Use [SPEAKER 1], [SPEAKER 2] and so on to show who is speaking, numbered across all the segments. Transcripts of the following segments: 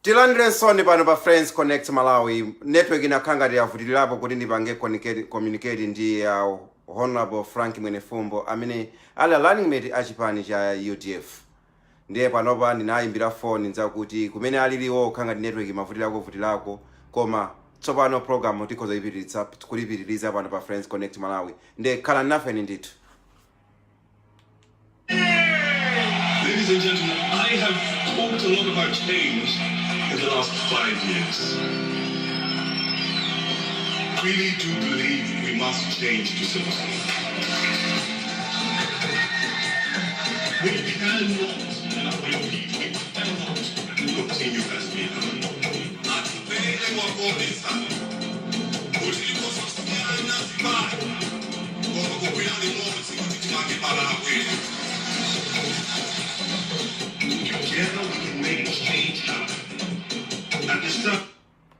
[SPEAKER 1] Tilandire soni pano pa Friends Connect Malawi network inakhanga yavutilirapo kuti ndipange communicate ndi Honorable Frank Mwenefumbo amene ali running mate achipani cha UDF. Ndiye panopa ndinayimbira phone nzakuti kumene aliliwo khanga ndi network mavutilako koma tsopano program tikhoza kulipitiriza pano pa Friends Connect Malawi. Ndiye khala nafe ndithu.
[SPEAKER 2] Ladies and gentlemen, I have talked a lot about change in the last 5 years. I really do believe we must change to survive. We cannot, and I repeat, we cannot continue as we have. Together we can make change happen.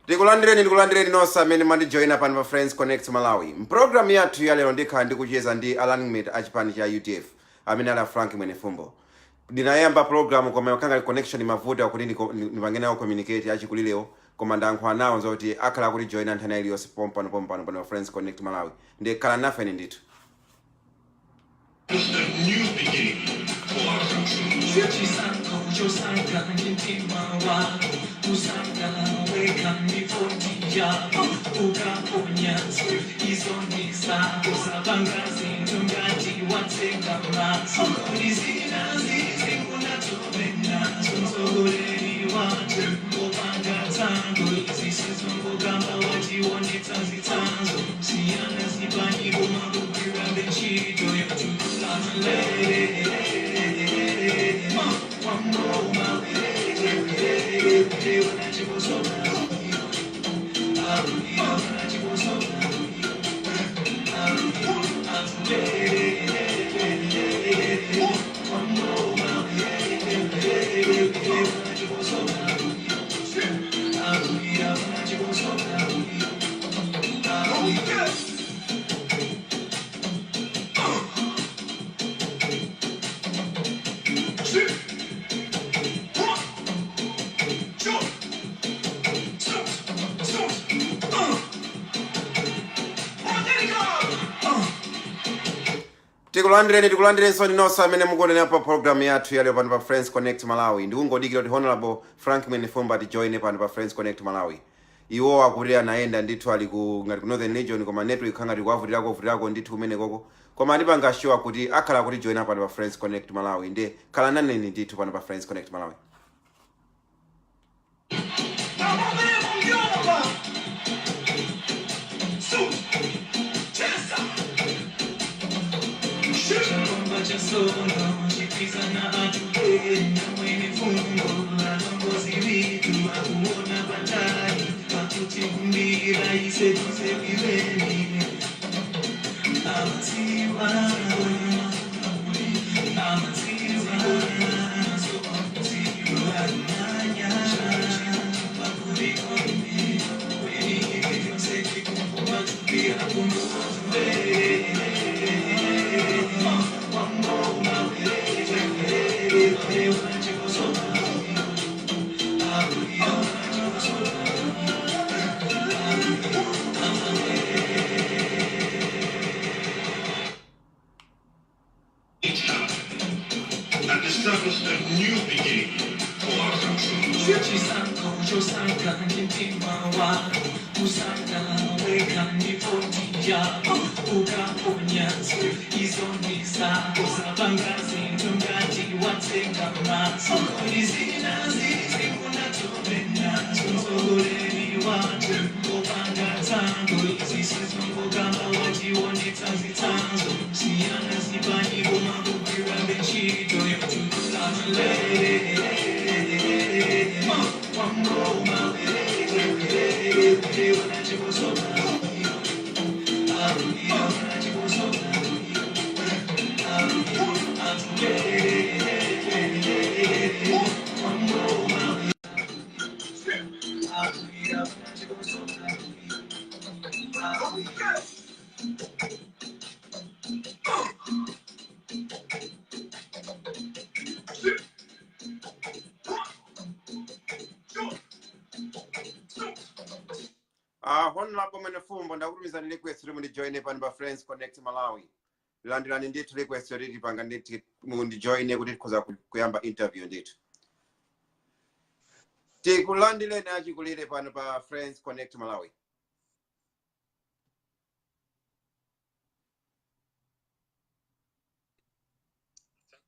[SPEAKER 1] Ndikulandireni nonse amene mandijoyina pano pa Friends Connect Malawi. Program yathu ya lero ndikhala ndikucheza ndi running mate achipani cha UDF amene ali Frank Mwenefumbo. Ndinayamba program koma yakanga connection mavuta kuti ndipange nawo communicate achikulileo koma ndankho anawo zoti akhala kuti join anthana iliyonse pompano pa Friends Connect Malawi. Ndikhala nafe ndithu.
[SPEAKER 2] It's a new beginning for our country.
[SPEAKER 1] Tikulandireni soni nonse amene mukuonera pa program yathu ya lero pano pa Friends Connect Malawi. Ndikungodikira kuti Honorable Frank Mwenefumbo atijoine pano pa Friends Connect Malawi. Iwo akuti anaenda ndithu ali ngati ku Northern Region koma network khanga tikuvutirako ndithu kumene koko. Koma andipanga sure kuti akhala kuti join pano pa Friends Connect Malawi. Ndiye khala naneni ndithu pano pa Friends Connect Malawi.
[SPEAKER 2] And establish a new beginning for our country.
[SPEAKER 1] Honorable Mwenefumbo ndakutumizani request iri mundijoine pano pa Friends Connect Malawi. Landirani ndithu request riri panga nditi mundijoine kuti tikhoza kuyamba interview ndithu. Tikulandireni achikulire pano pa Friends Connect Malawi.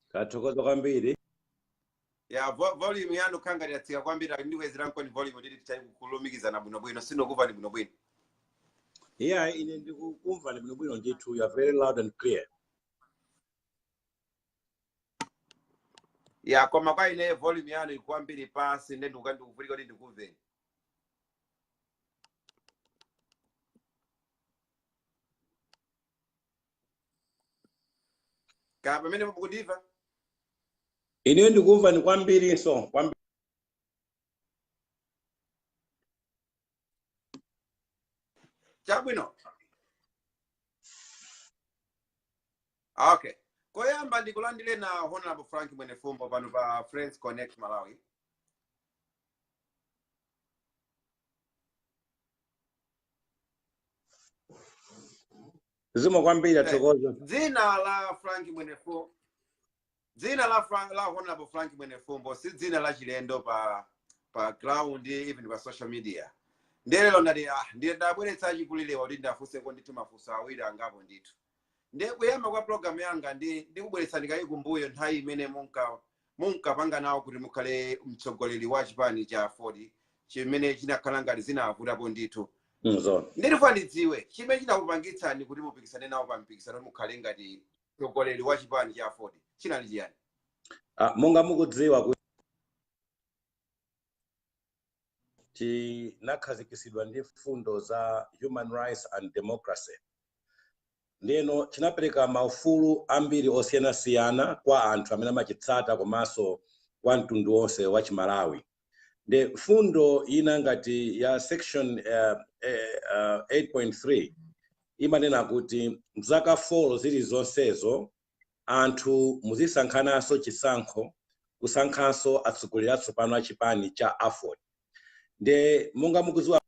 [SPEAKER 3] Kathokoza kwambiri.
[SPEAKER 1] Ya volume yanu kangari yatsika kwambiri ndiwezera nkoni volume nditi tikulumikizana bwinobwino sinokuva ni bwinobwino.
[SPEAKER 3] Yeah, ine ndikukumva ni bwinobwino ndithu. You are very loud and clear.
[SPEAKER 1] Ya koma kwa ine volume yanu ikwambiri pasi ndikuvulika kuti ndikuveni. Ka pamene mukudiva?
[SPEAKER 3] Ine ndikumva ni kwambiri so kwambiri.
[SPEAKER 1] Chabwino. Okay. Koyamba ndikulandire na Honorable Frank Mwenefumbo pano pa Friends Connect Malawi.
[SPEAKER 3] Zimo kwambiri athokoza.
[SPEAKER 1] Dzina la Frank Mwenefumbo. Dzina la Honorable Frank Mwenefumbo si dzina la chilendo pa ground even pa social media. Ndelelo ndati ndabweretsa achikulire kuti ndafuse ko ndithu mafunso awiri angapo ndithu. Kuyamba kwa program yanga ndikubweretsa ndikayikumbuyo nthawi imene munkapanga nawo kuti mukhale mtsogoleri wa chipani cha 40 chimene chinakhala ngati zinavutapo ndithu. Ndilifuna ndidziwe chimene chinakupangitsani kuti mupikisane nawo pa mpikisano mukhale ngati mtsogoleri wa chipani cha 40 chinali chiyani?
[SPEAKER 3] Monga mukudziwa kuti chinakhazikitsidwa ndi fundo za human rights and democracy. Ndeno chinapereka maufulu ambiri osiyanasiyana kwa anthu amene amachitsata komanso kwa mtundu wonse wa Chimalawi. The fundo ina ngati ya section 8.3 imanena kuti mzaka 4 zilizonsezo anthu muzisankhanaso chisankho kusankhanso atsogoleri atsopano a chipani cha AFOD. Nde monga mukudziwa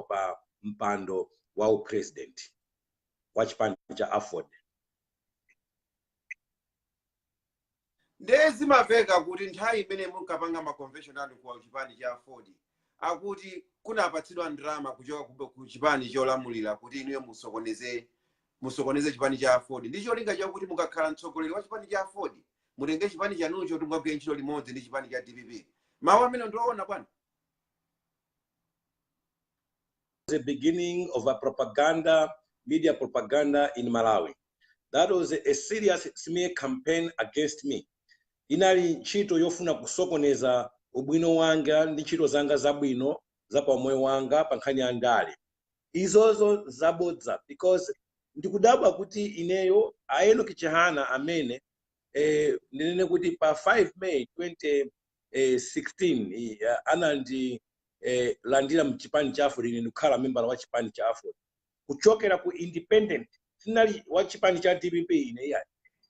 [SPEAKER 3] pa mpando wa upresident wa chipani cha AFOD.
[SPEAKER 1] Ndezimaveka kuti nthawi imene munkapanga ma convention anu kwa chipani cha AFOD akuti kunapatsidwa ndalama kuchoka ku chipani cholamulira kuti inuyo musokoneze chipani cha AFOD. Ndicho linga chakuti mukakhala mtsogoleri wa chipani cha AFOD mutenge chipani chanucho tumwagwire ntchito limodzi ndi chipani cha DPP. Mawu amene ndiwaona bwana.
[SPEAKER 3] The beginning of a media propaganda in Malawi. That was a serious smear campaign against me. Inali ntchito yofuna kusokoneza ubwino wanga ndi ntchito zanga zabwino za pamoyo wanga pa nkhani ya ndale. Izozo zabodza because ndikudabwa kuti ineyo Enoki Chihana amene ndinene kuti pa 5 May 2016 anandi landira mchipani cha AFOD ine ndikhala member wa chipani cha AFOD kuchokera ku independent sinali wa chipani cha DPP ine ya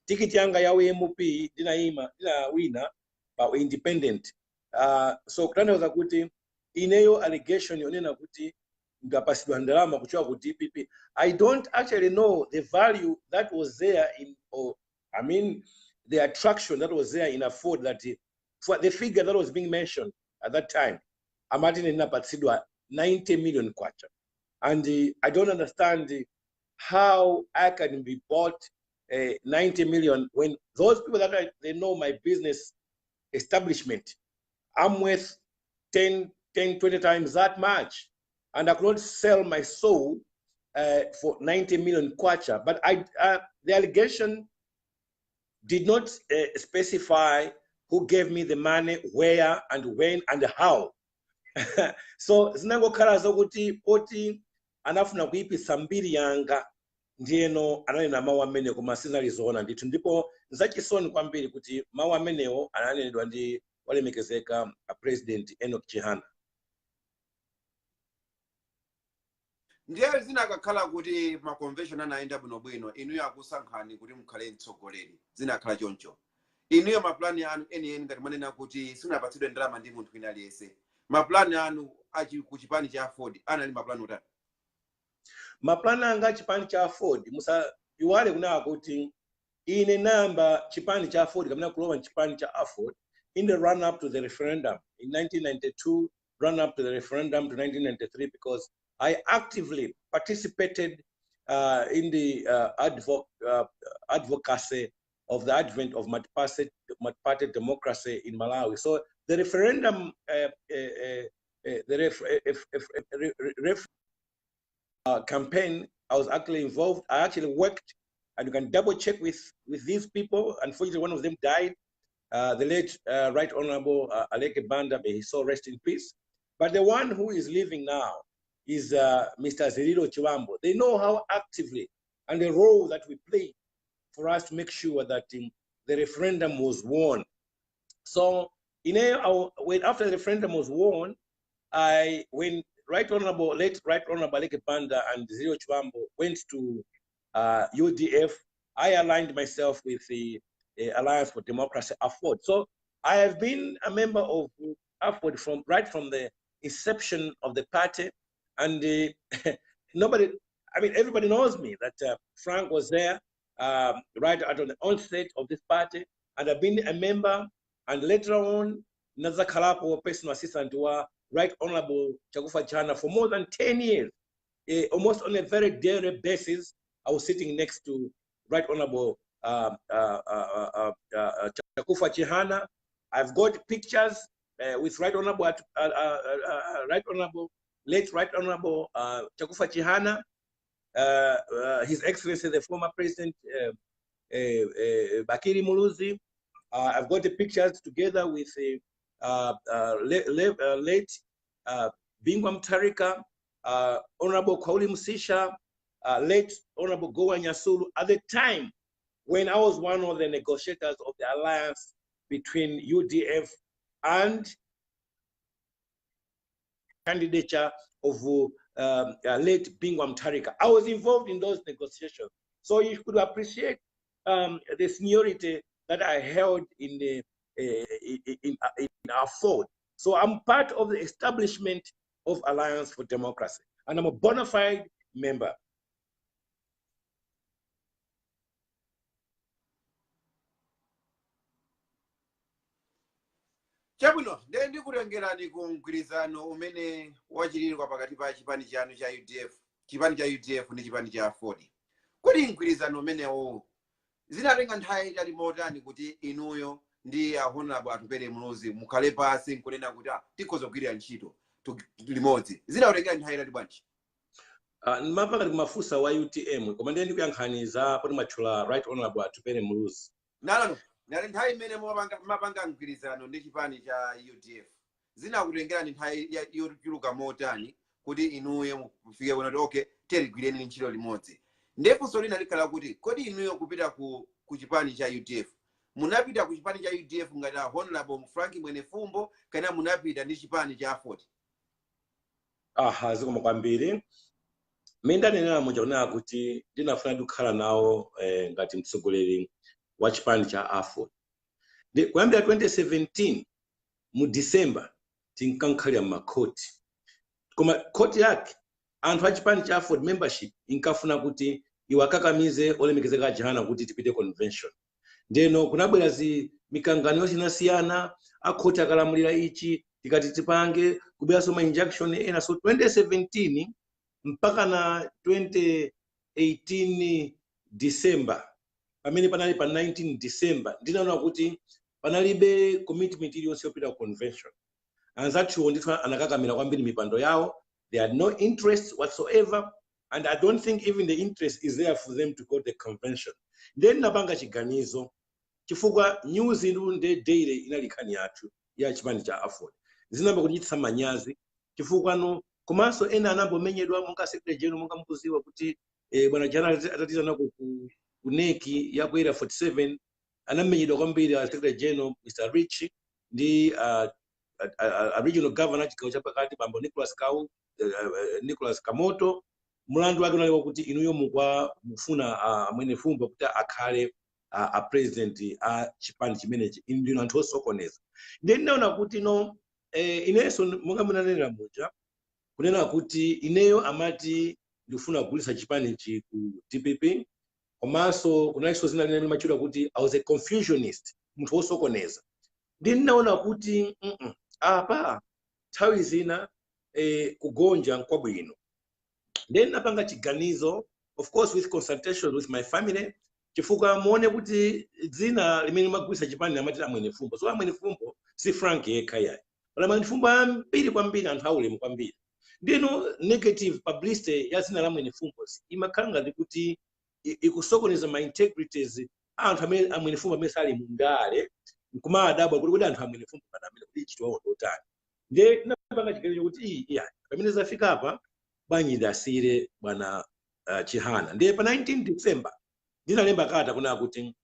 [SPEAKER 3] tikiti yanga ya UMP dinawina pa independent so kutanthauza kuti ineyo allegation yonena kuti ngapasidwa ndalama kuchoka ku DPP. I don't actually know the value that was there in, or I mean, the attraction that was there in Afford, that for the figure that was being mentioned at that time, Amadine Napasidwa 90 million kwacha. And I don't understand how I can be bought 90 million when those people that they know my business establishment, I'm worth 10, 20 times that much. And I could not sell my soul for 90 million kwacha. But the allegation did not specify who gave me the money, where and when and how. So zinangokhala zokuti poti anafuna kuipisa mbiri yanga ndiyeno ananena mawu amene koma sinalizoona ndithu, ndipo zachisoni kwambiri kuti mawu amenewo ananenedwa ndi walemekezeka President Enoch Chihana.
[SPEAKER 1] ndiye zinakakhala kuti ma convention anaenda bwinobwino, inuyo akusankhani kuti mukhale mtsogoleri, zinakhala choncho. Inuyo maplani anu eni ngati manena kuti sinapatsidwe ndalama ndi munthu wina aliyense. Maplani anu ku chipani cha Afford anali maplani utani?
[SPEAKER 3] Maplani anga chipani cha Afford musa iwale kunaka kuti ine namba chipani cha Afford kamena kulowa chipani cha Afford in the run up to the referendum in 1992, run up to the referendum to 1993, because I actively participated in the advocacy of the advent of multi-party democracy in Malawi. So the referendum, campaign, I was actually involved. I actually worked, and you can double check with these people. Unfortunately, one of them died. The late Right Honorable Aleke Banda, may his soul rest in peace. But the one who is living now is Mr. Zeriro Chiwambo. They know how actively and the role that we played for us to make sure that the referendum was won. So, when after the referendum was won, when late Right Honorable Aleke Banda and Zeriro Chiwambo went to UDF, I aligned myself with the Alliance for Democracy, Afford. So I have been a member of Afford right from the inception of the party, and everybody knows me that Frank was there right at the onset of this party, and I've been a member, and later on, Naza Kalapo, personal assistant to Right Honorable Chakufa Chihana for more than 10 years. Almost on a very daily basis, I was sitting next to Right Honorable Chakufa Chihana. I've got pictures with Right Honorable, late Right Honorable Chakufa Chihana, His Excellency the former President Bakiri Muluzi. I've got the pictures together with late Bingwa Mtarika, Honorable Kauli Musisha, late Honorable Gowa Nyasulu, at the time when I was one of the negotiators of the alliance between UDF and candidature of late Bingwa Mtarika. I was involved in those negotiations. So you could appreciate the seniority that I held in Afford. So I'm part of the establishment of Alliance for Democracy, and I'm a bona fide member.
[SPEAKER 1] Chabwino, ndiye ndikutengerani ku mgwirizano umene wachitikira pakati pa chipani chanu cha UDF, chipani cha UDF ndi chipani cha Afford. Kodi mgwirizano umenewo zinatenga nthawi itali motani kuti inuyo ndi Honorable Tumpale Muluzi mukhale pasi nkunena kuti tikhoza kugwirira ntchito limodzi? Zinatenga nthawi itali bwanji?
[SPEAKER 3] Mapaka kumafusa wa UTM, koma ndiye ndikuyankhaniza poti matchula Right Honorable Tumpale Muluzi.
[SPEAKER 1] Nalano, nali nthawi imene mapanga mgwirizano ndi chipani cha UDF. Zinakutengerani nthawi yochuluka motani kuti inuyo mufike kuti okay, tigwireni ntchito limodzi? Ndefunso lina likhala kuti kodi inuyo kupita ku chipani cha UDF, munapita ku chipani cha UDF ngati Honorable Frank Mwenefumbo kana munapita ndi chipani cha Afford?
[SPEAKER 3] Zikoma kwambiri. Minda nena moja kunena kuti ndinafuna kukhala nawo ngati mtsogoleri wa chipani cha Afford. Kuyambira 2017 mu December tinkankhalira makoti. Koma koti yake anthu achipani cha Afford membership inkafuna kuti iwakakamize olemekezeka Chihana kuti tipite convention. Ndeno kunabwera mikangano yosiyanasiyana, akhoti akalamulira ichi tikati tipange kubweranso ma injunction ena. So 2017 mpaka na 2018 December, pamene panali pa 19 December, ndinaona kuti panalibe commitment iliyonse yopita convention. Anzathu ndithu anakakamira kwambiri mipando yawo. They had no interest whatsoever, and I don't think even the interest is there for them to go to the convention. Then napanga chiganizo chifukwa news nde daily inalikhani yathu ya chipani cha Afford zinamba kuchititsa manyazi chifukwa no komanso ena anambomenyedwa monga secretary general monga mkuziwa kuti bwana Chihana atatiza nako ku neki ya Area 47 anamenyedwa kwambiri secretary general Mr. Rich ndi regional governor chikao cha pakati bambo Nicholas Kamoto. Mulandu wake unali kuti inuyo mufuna Mwenefumbo kuti akhale a president a chipani chimenechi indino anthu osokoneza. Then naona kuti no ineso monga munanena muja kunena kuti ineyo amati ndifuna kugulisa chipani chi ku DPP, komanso kunaliso zina lina machula kuti I was a confusionist, munthu osokoneza. Then naona kuti apa nthawi zina kugonja nkwabwino. Then napanga chiganizo, of course with consultation with my family, chifukwa muone kuti dzina limene magwisa chipani amati Mwenefumbo. So Mwenefumbo si Frank yekha yayi. Wala Mwenefumbo ambiri kwambiri anthu aulemu kwambiri. Ndino negative publicity ya zina la Mwenefumbo imakanga kuti ikusokoneza ma integrities anthu amene Mwenefumbo amene sali mungale nkuma adabwa kuti anthu Mwenefumbo panamene kuti chitwa otani. Nde napanga chiganizo kuti pamene zafika apa banyi dasire bwana Chihana. Nde pa 19 December ndinalemba kata kuna kuti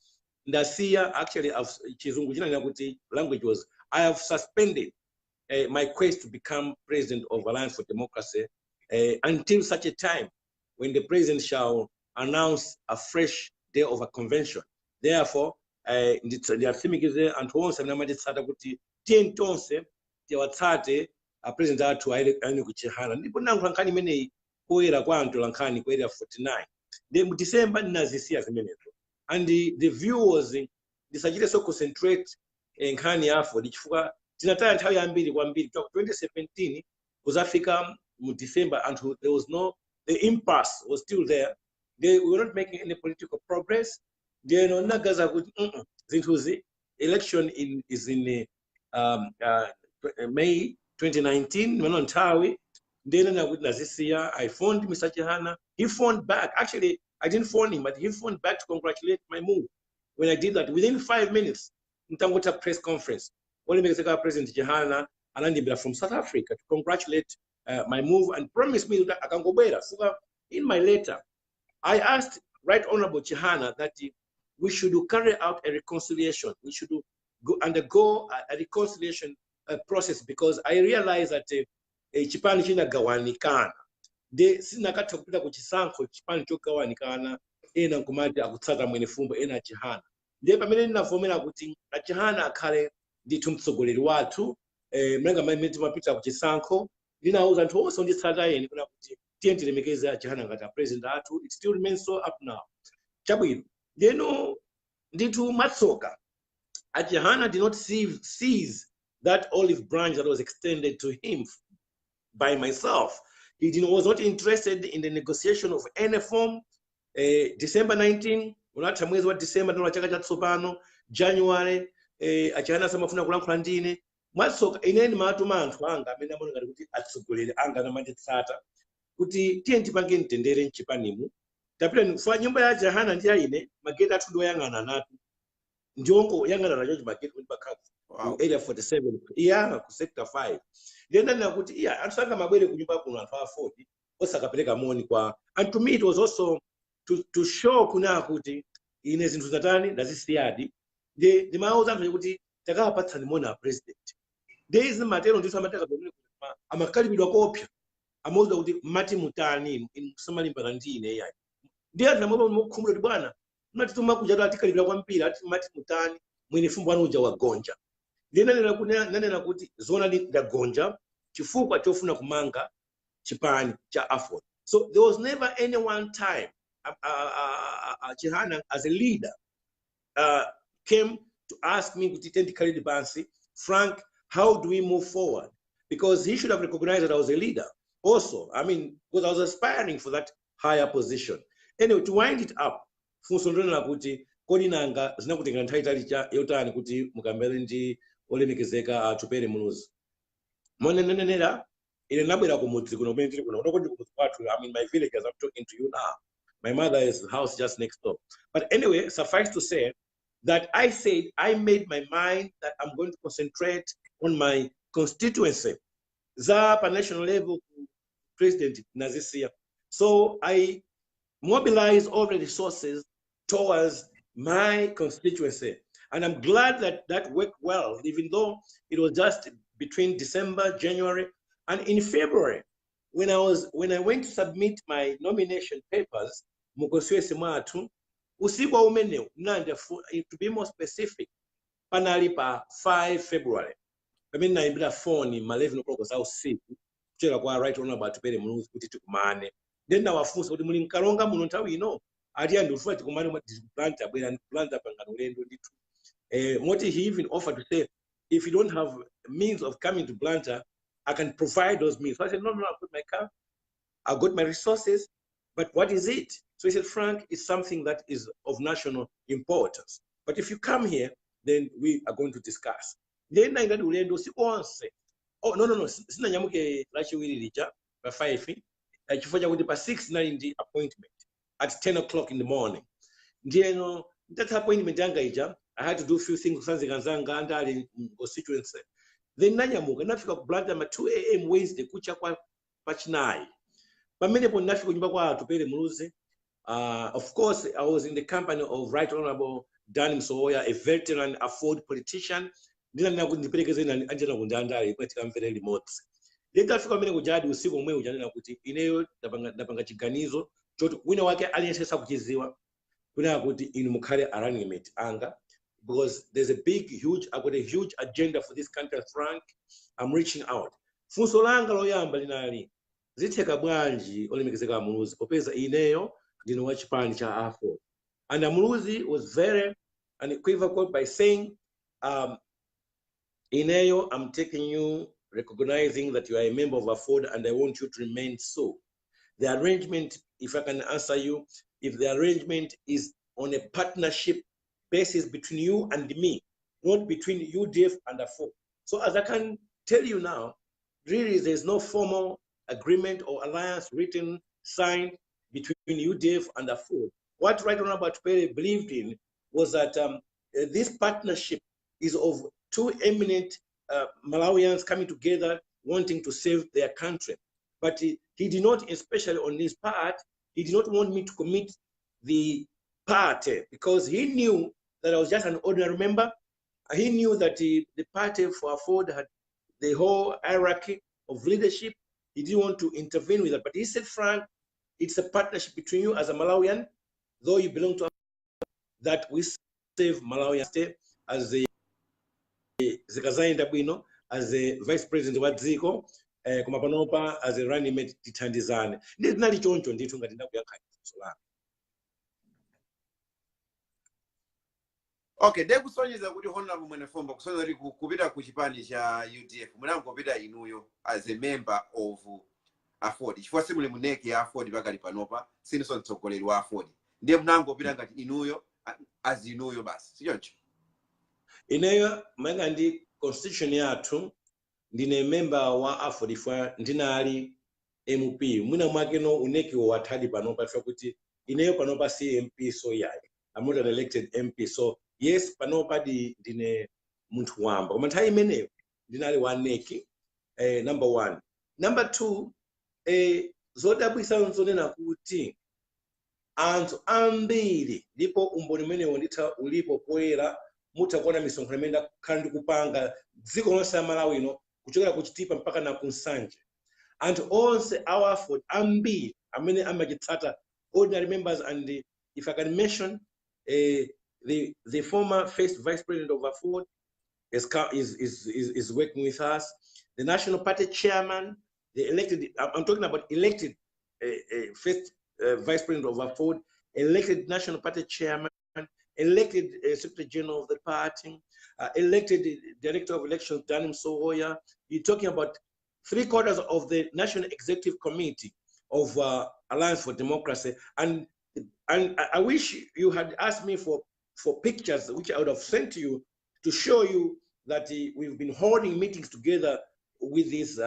[SPEAKER 3] ndasiya, actually chizungu chinanena kuti language was I have suspended my quest to become president of Alliance for Democracy until such a time when the president shall announce a fresh day of a convention. Therefore ndiyatsimikize anthu onse amene amatitsata kuti tiye tonse tiwatsate a president athu aine ku Chihana. Ndipo nankho lankhani imeneyi poyera kwa anthu lankhani ku Area 49. Then in December nazisiya zimenezo, and the view was ndisachite so concentrate nkhani ya Afford chifukwa tinataya nthawi yambiri kwambiri. 2017 kuzafika mu December and there was no, the impasse was still there. They were not making any political progress. They no nagaza kuti zinthuzi election is in May 2019 mano nthawi. Then I phoned Mr. Chihana. He phoned back. Actually, I didn't phone him, but he phoned back to congratulate my move. When I did that, within 5 minutes, Ntangota press conference, only President Chihana and from South Africa to congratulate my move and promised me that I can go better. So in my letter, I asked Right Honorable Chihana that we should carry out a reconciliation. We should undergo a reconciliation process, because I realized that chipani chinagawanikana. De sinakatha kupita ku chisankho chipani chogawanikana ena nkumati akutsata Mwenefumbo ena Chihana. Ndiye pamene ndinavomera kuti Chihana akhale ndithu mtsogoleri wathu mlenga mmene timapita ku chisankho, ndinauza anthu onse onditsata eni kuna kuti tiye tilemekeze Chihana ngati president athu. It still remains so up now. Chabwino ndeno ndithu matsoka Chihana did not seize that olive branch that was extended to him by myself. He was not interested in the negotiation of any form. December 19, unatha mwezi wa December ndio chaka cha tsopano, January Chihana samafuna kulankhula ndine. Matsoka ineni matuma anthu anga amene amona ngati kuti atsogoleri anga namanditsata kuti tiye tipange mtendere mchipanimu. Tapita kwa nyumba ya Chihana ndi ine mageti athu ndo yang'ana natu. Ndiongo yang'ana na George mageti kuti bakhafu. Area 47 ku sector 5. Then nakuti antsanga mabwere kunyumba kuno anthu a 40 osakapeleka moni kwa. And to me it was also to show kuna kuti ine zinthu zatani ndazisiyadi. The mauza anthu kuti takapatsani moni a president. There is matero ndithu amataka bwino amakalibidwa kopya. Amauza kuti mati mutani kusamalimba ndine yayi. Ndiye namabo mukhumbulo kuti bwana mnatituma kuja atikalibidwa kwa mpira ati mati mutani Mwenefumbo anu uja wagonja. Nanena kuti zona ndagonja chifukwa chofuna kumanga chipani cha Afford. So there was never any one time Chihana as a leader came to ask me, Frank, how do we move forward? Because he should have recognized that I was a leader also. I mean, because I was aspiring for that higher position. Anyway, to wind it up, Funsondona kuti kodi nanga zinakutenga nthawi italicha yotani kuti mukambere ndi olemekezeka Tumpale Munuzi. Monenenera ile nabwera kumudzi kuno kumene tili kuno kuti kumudzi kwathu. I mean, my village as I'm talking to you now. My mother's house just next door. But anyway, suffice to say that I said I made my mind that I'm going to concentrate on my constituency. Zapa national level president Nazisia. So I mobilized all the resources towards my constituency. And I'm glad that that worked well, even though it was just between December, January, and in February, when I went to submit my nomination papers, Mukoswesi Mwatu, usiku umene nande, to be more specific, panali pa 5 February. I mean, I made a phone in my 11 o'clock was out sick. Chela kwa right on about Tumpale Munuzi kuti tikumane. Then our funds kuti muli nkalonga muno nthawi ino. Ati andufuwa tikumane mwa planta bwera planta pangano lendo nditu. What he even offered to say, if you don't have means of coming to Blanta, I can provide those means. So I said, no, I've got my car, I've got my resources, but what is it? So he said, Frank, it's something that is of national importance. But if you come here, then we are going to discuss. Then I got to learn those once. Oh, no. Sina nyamuke lachiwiri licha, pa 5, chifoja kuti pa 6 na ndi appointment at 10 o'clock in the morning. Ndieno, that appointment yanga ija, I had to do a few things kusanzikazanga andali constituency. Then nanyamuka nafika ku Blanta at 2 a.m. Wednesday kucha kwa pachinayi. Pamene po nafika kunyumba kwa Tumpale Munuzi. Of course, I was in the company of Right Honorable Dan Msowoya, a veteran Aford politician. Ndina kundiperekeze na Angela Kundandali kwatika mvere remote. Leta afika mene kujadi usiku umwe ujanena kuti ineyo ndapanga chiganizo choti wina wake aliyesesa kuchiziwa kuna kuti inu mukhale running mate anga, because there's a I've got a huge agenda for this country, Frank. I'm reaching out. Funso langa loyamba linali zitheka bwanji olemekezeka Munuzi popeza ineyo ndino wachipani cha Aford. And Munuzi was very unequivocal by saying, Ineyo, I'm taking you, recognizing that you are a member of Aford, and I want you to remain so. The arrangement, if I can answer you, if the arrangement is on a partnership basis between you and me, not between UDF and Aford. So as I can tell you now, really there's no formal agreement or alliance written, signed between UDF and Aford. What Right Honorable Tumpale believed in was that this partnership is of 2 eminent Malawians coming together wanting to save their country. But he did not, especially on his part, he did not want me to commit the party because he knew that I was just an ordinary member. He knew that the party for Aford had the whole hierarchy of leadership. He didn't want to intervene with that. But he said, Frank, it's a partnership between you as a Malawian, though you belong to Aford, that we save Malawian state as the as the vice president wa dziko koma panopa as a running mate tithandizane ndi tinali choncho ndithu ngati ndakuyankha solana.
[SPEAKER 1] Okay, dekusonyeza kuti Honorable Mwenefumbo kusonyeza kuti kupita ku chipani cha UDF munangopita inuyo as a member of Aford. Chifukwa simuli muneki ya Aford pakali panopa siniso mtsogoleri wa Aford. Ndiye munangopita ngati inuyo as inuyo basi. Sichoncho.
[SPEAKER 3] Ineyo manga ndi constitution yathu ndine member wa Aford ifwa ndinali MP mwina mwake no uneki wa thadi panopa ifwa kuti ineyo panopa si MP so yayi. I'm not an elected MP, so yes panopa ndine munthu wamba koma nthawi imeneyo ndinali waneki number 1. Number 2, zodabwisa nzonena kuti anthu ambiri ndipo umboni umenewo nditha ulipo poyera mutakuona misonkhano imene kandi kupanga dziko lonse la Malawi ino kuchokera ku Chitipa mpaka na kunsanje. Anthu onse our Aford ambiri amene amachitsata ordinary members, and if I can mention the former first vice president of Aford is working with us. The national party chairman, the elected, I'm talking about elected first vice president of AFOD, elected national party chairman, elected secretary general of the party, elected director of elections, Danim Sohoya. You're talking about 3/4 of the national executive committee of Alliance for Democracy. And I wish you had asked me for pictures, which I would have sent to you to show you that we've been holding meetings together with these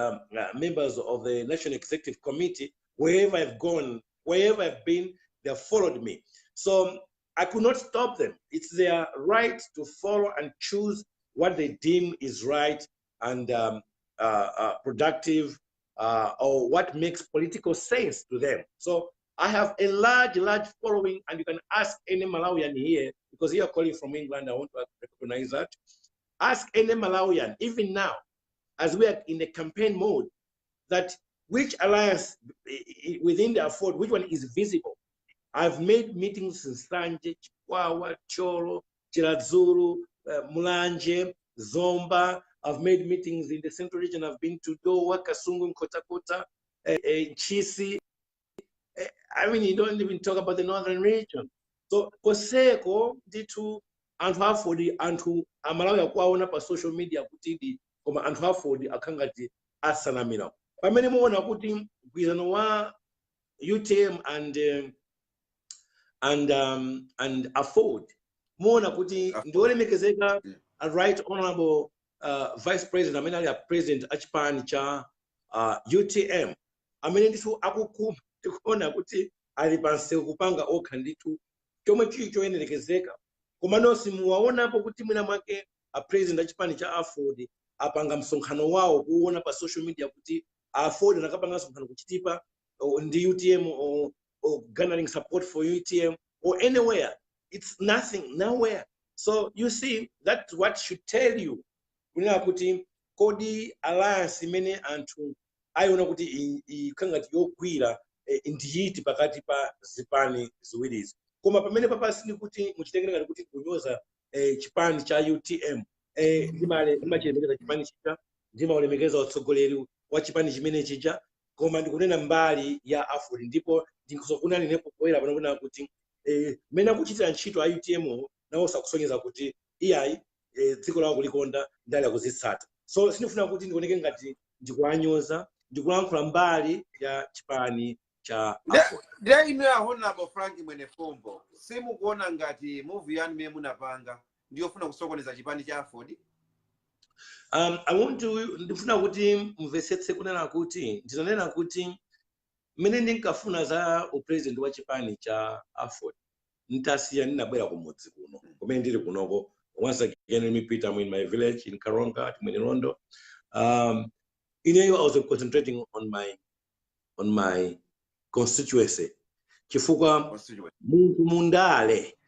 [SPEAKER 3] members of the National Executive Committee. Wherever I've gone, wherever I've been, they've followed me. So I could not stop them. It's their right to follow and choose what they deem is right and productive, or what makes political sense to them. So I have a large following, and you can ask any Malawian here, because you're calling from England, I want to recognize that. Ask any Malawian, even now, as we are in the campaign mode, that which alliance within the AFOD, which one is visible. I've made meetings in Sanje, Chikwawa, Cholo, Chiradzuru, Mulanje, Zomba. I've made meetings in the central region. I've been to Dowa, Kasungu, Kotakota, Chisi. I mean, you don't even talk about the northern region. So, Koseko, D2, and half for the Antu, Amalawi Kwaona pa social media, Kutidi, Koma and half for the Akangati, Asanamina. But many more Nakutim, Guizanoa, UTM, and AFOD. More Nakuti, Ndole Mekezeka, a right honorable Vice President, I mean, President Achpan Cha, UTM. I mean, this will Akukum. Tukona kuti alipanse kupanga okanditu chomwe chicho enelekezeka koma nonse muwaona hapo kuti mwina mwake a president achipani cha AFOD apanga msonkhano wao kuona pa social media kuti AFOD nakapanga msonkhano kuchitipa ndi UTM or garnering support for UTM or anywhere. It's nothing, nowhere. So you see, that's what should tell you mwina kuti kodi alliance imene anthu ayona kuti ikangati yokwira ndiyiti pakati pa zipani ziwirizi koma pamene papasini kuti muchitengerera kuti kunyoza chipani cha UTM ndimachiyemekeza chipani chija ndimalemekeza utsogoleri wa chipani chimene chija koma ndikunena mbali ya AFOD ndipo ndikuzokunani nepo poera panokuona kuti mene akuchitira ntchito a UTM nawo sakusonyeza kuti iyayi dziko lawo kulikonda ndali akuzitsata. So sinifuna kuti ndioneke ngati ndikuanyoza, ndikulankhula mbali ya chipani cha AFOD.
[SPEAKER 1] Nde inu ya Honorable Frank Mwenefumbo, simu kuona ngati movie yanu mwe munapanga ndiyo funa kusokoneza chipani cha AFOD?
[SPEAKER 3] I want to ndifuna kuti mvesetse kunena kuti ndinanena kuti mene ndinkafuna za president wa chipani cha AFOD ntasiya ndinabwera kumudzi kuno kumene ndili kunoko. Once again, let me repeat, I'm in my village in Karonga at Mwenefumbo. In here I was concentrating on my constituency. Chifukwa muntu mundale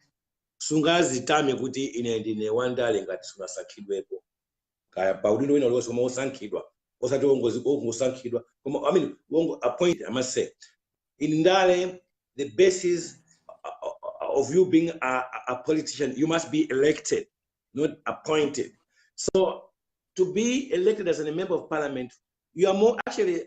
[SPEAKER 3] sungazitame kuti ine ndine wandale ngati sunasakidwepo kaya paudindo wina lose koma osankhidwa osati ongosankhidwa koma I mean wongo appoint, I must say in ndale the basis of you being a politician, you must be elected, not appointed. So to be elected as a member of parliament, you are more actually,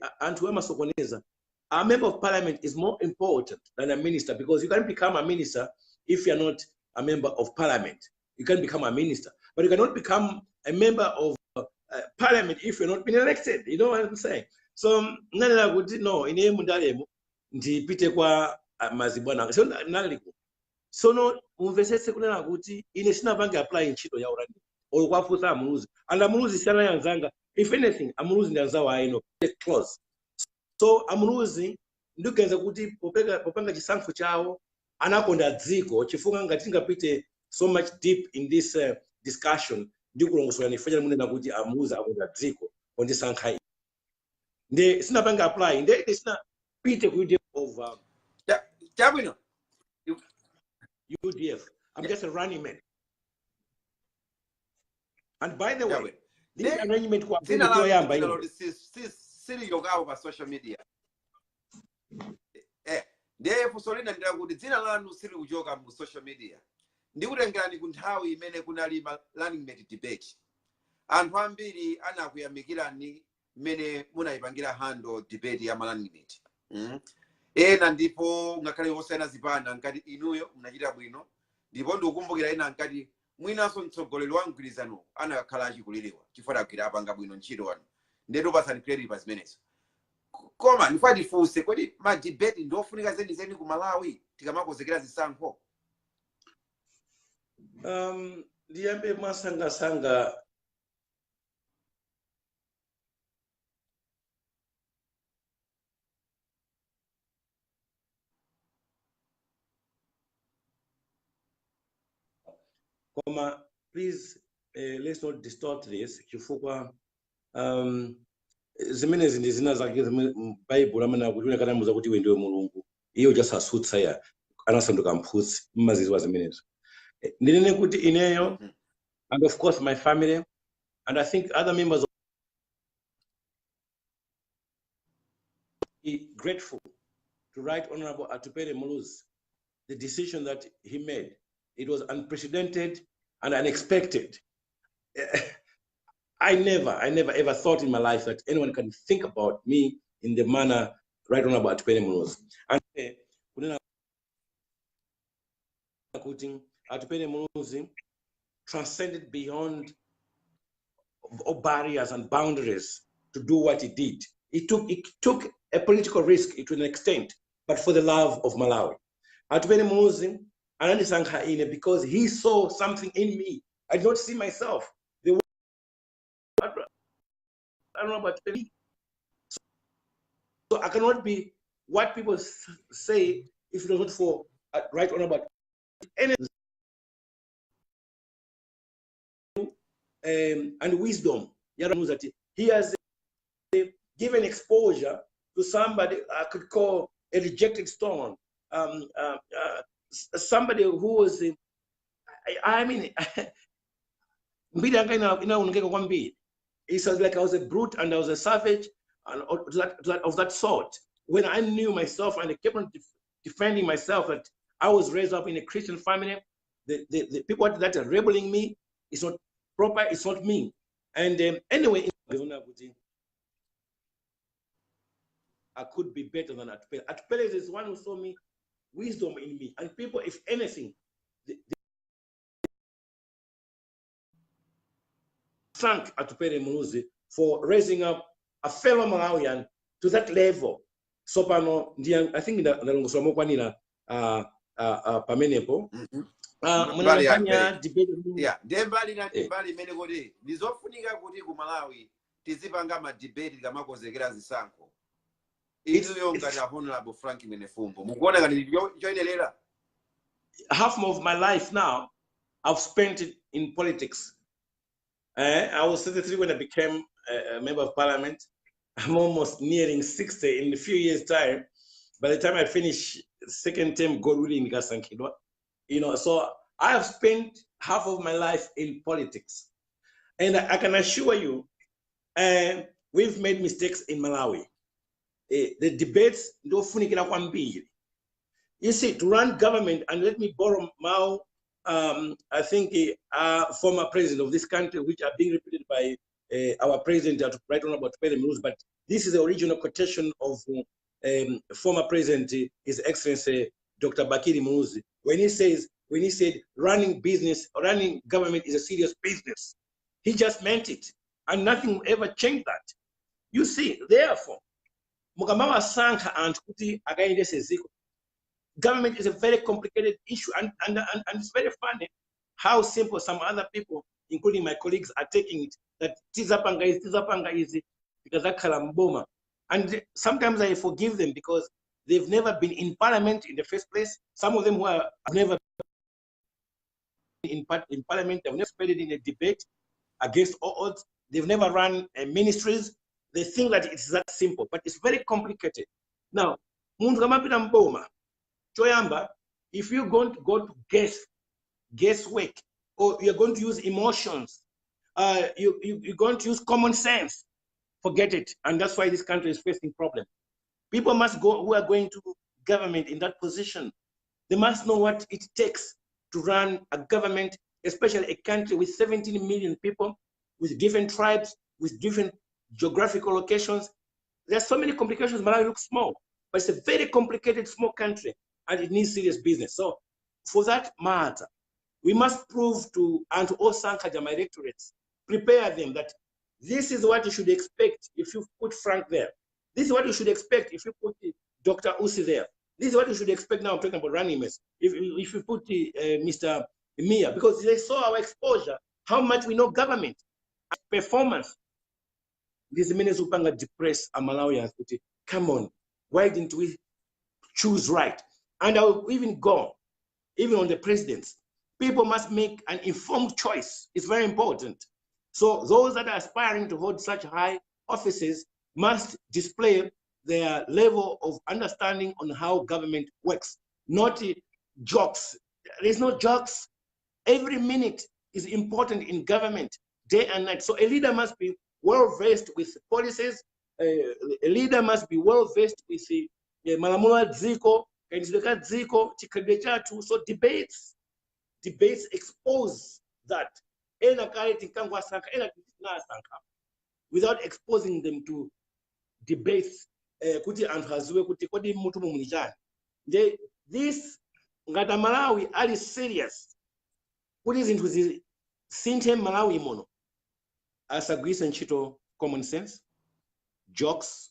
[SPEAKER 3] a member of parliament is more important than a minister, because you can't become a minister if you're not a member of parliament. You can become a minister, but you cannot become a member of parliament if you're not being elected. You know what I'm saying? So, no, in Mundalemo, ndipite kwa mazibwana. So no, mvesese kunena kuti ine sinapange apply ntchito ya urani or kwafusa amuluzi, and amuluzi sana yanzanga. If anything, amuluzi ndanzawa aino close. So amuluzi ndukenza kuti popanga chisankho chawo anakonda dziko chifukwa ngati tingapite so much deep in this discussion ndikulongosola nifanya munena kuti amuluzi akonda dziko kondisankha nde sinapanga apply nde sinapite ku of
[SPEAKER 1] Chabwino
[SPEAKER 3] UDF. I'm just a running man. And by the way, this arrangement was
[SPEAKER 1] pa social media. Ndiye fusolina ndira kuti dzina lanu sili kuchoka mu social media. Ndikutengerani ku nthawi imene kunali running mate debate. Anthu ambiri anakuyamikirani mmene munayipangira handle debate ya running mate. ena ndipo ngakhale osayina zipanda nkati inuyo mnachita bwino, ndipo ndikukumbukira ena nkati mwinanso mtsogoleri wa mgwirizano anakhala achikuliriwa chifukwa agwira apanga bwino ntchito wanu, ndetu pasani credit pa zimenezo. Koma ndifatifunse kodi madibeti ndofunika zenizeni ku Malawi tikamakonzekera zisankho?
[SPEAKER 3] Ndiyambe mwasangasanga koma please let's not distort this chifukwa zimenezi ndi zina zake m'Bible amene akuti akanamuza kuti iwe ndiwe mulungu, iyo jasasutsa ya anasanduka mphutsi mmaziziwa zimenezo. Ndinene kuti ineyo and of course my family and I think other members of be grateful to Right Honorable Tumpale Muluzi, the decision that he made. It was unprecedented and unexpected. I never ever thought in my life that anyone can think about me in the manner Right Honorable Tumpale Muluzi. And Tumpale Muluzi transcended beyond all barriers and boundaries to do what he did. It took a political risk to an extent, but for the love of Malawi. Tumpale Muluzi, anandisankha ine because he saw something in me. I did not see myself. I don't know about me. So I cannot be what people say if it was not for Right Honorable and wisdom. That he has given exposure to somebody I could call a rejected stone. Somebody who was, I mean, it was like I was a brute and I was a savage and of that sort. When I knew myself and I kept on defending myself that I was raised up in a Christian family, the people that are rebelling me, it's not proper, it's not me. And anyway, I could be better than Tumpale. Tumpale is one who saw me wisdom in me, and people, if anything, they thank Tumpale Muluzi for raising up a fellow Malawian to that level. So I think the Longoswamo Kwanina pamenepo.
[SPEAKER 1] Yeah, dembali na dembali mene kodi ndizofunika kuti ku Malawi tizipanga ma debate kamakonzekera zisankho. Izo ngati Honorable Frank Mwenefumbo. Mukuona ngati joinelela.
[SPEAKER 3] Half of my life now I've spent it in politics. I was 33 when I became a member of parliament. I'm almost nearing 60 in a few years' time. By the time I finish second term, God willing, so I have spent half of my life in politics. And I can assure you, we've made mistakes in Malawi. The debates, you see, to run government, and let me borrow Mao, I think former president of this country, which are being repeated by our president, Right Honorable Tumpale Muluzi, but this is the original quotation of former president, His Excellency Dr. Bakiri Muluzi, when he said running government is a serious business. He just meant it, and nothing will ever change that. You see, therefore, Mukamawa Sanka and Kuti again government is a very complicated issue, and it's very funny how simple some other people, including my colleagues, are taking it. That Tizapanga is because that Kalamboma. And sometimes I forgive them because they've never been in parliament in the first place. Some of them who have never been in parliament, they've never participated in a debate against all odds. They've never run ministries. They think that it's that simple, but it's very complicated. Now, if you're going to go to guesswork, or you're going to use emotions, you're going to use common sense, forget it. And that's why this country is facing problems. People must go, who are going to government in that position, they must know what it takes to run a government, especially a country with 17 million people, with different tribes, with different geographical locations. There's so many complications. Malawi looks small. but it's a very complicated small country and it needs serious business. So for that matter, we must prove to all Sankajama electorates, prepare them that this is what you should expect if you put Frank there. This is what you should expect if you put Dr. Usi there. This is what you should expect now. I'm talking about running mates. If you put Mr. Mia, because they saw our exposure, how much we know government performance. These ministers who depress Malawians. Come on, why didn't we choose right? And I will even go, even on the presidents. People must make an informed choice. It's very important. So those that are aspiring to hold such high offices must display their level of understanding on how government works, not jokes. There's no jokes. Every minute is important in government, day and night. So a leader must be well-versed with policies. A leader must be well-versed with the Malamulo Dziko, and Dziko, Chikadechatu. So debates expose that without exposing them to debates. This ngata Malawi are serious. What is into the Sintem Malawi mono? As a Greece and Chito common sense, jokes.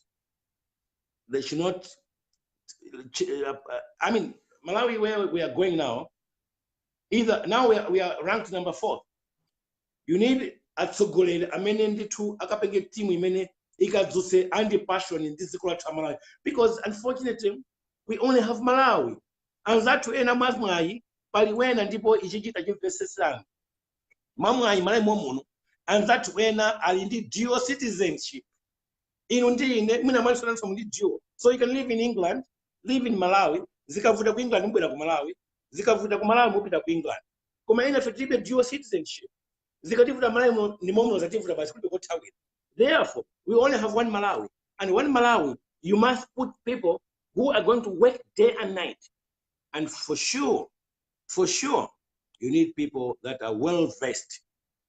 [SPEAKER 3] They should not. I mean, Malawi, where we are going now, either now we are ranked number 4. You need a Tsogolele, a many two, a capenge team, many ikazuse and the passion in this Malawi. Because unfortunately, we only have Malawi. And that to ena masmai, but when and people ijita jimpesesan. Mamai Malay momono, and that when are indeed dual citizenship. In from dual. So you can live in England, live in Malawi, zikavuta ku England mpira ku Malawi, zikavuta ku Malawi mpira ku England. Kuma ina tulibe dual citizenship. Zikativuta Malawi ni momo zativuta basi kuliko tawi. Therefore, we only have one Malawi, and one Malawi, you must put people who are going to work day and night. And for sure, you need people that are well-versed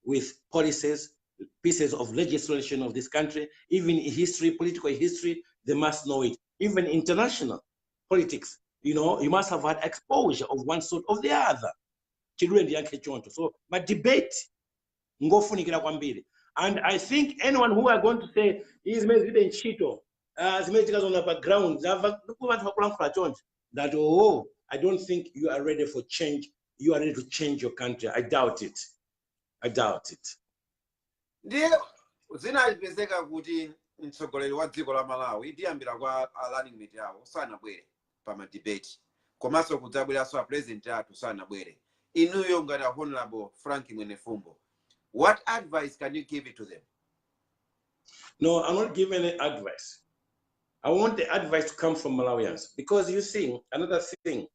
[SPEAKER 3] with policies, pieces of legislation of this country, even history, political history, they must know it. Even international politics, you know, you must have had exposure of one sort or the other. So, my debate, and I think anyone who are going to say he's made in Chito, as on the background, that oh, I don't think you are ready for change. You are ready to change your country. I doubt it. I doubt it.
[SPEAKER 1] Ndiye zinapezeka kuti mtsogoleri wa dziko la Malawi ndiyambira kwa running mate yawo sanabwere pa ma debate. Komanso kudzabweranso a president athu sanabwere. Inuyo ngati Honorable Frank Mwenefumbo, what advice can you give it to them?
[SPEAKER 3] No, I'm not giving any advice. I want the advice to come from Malawians, because you see, another thing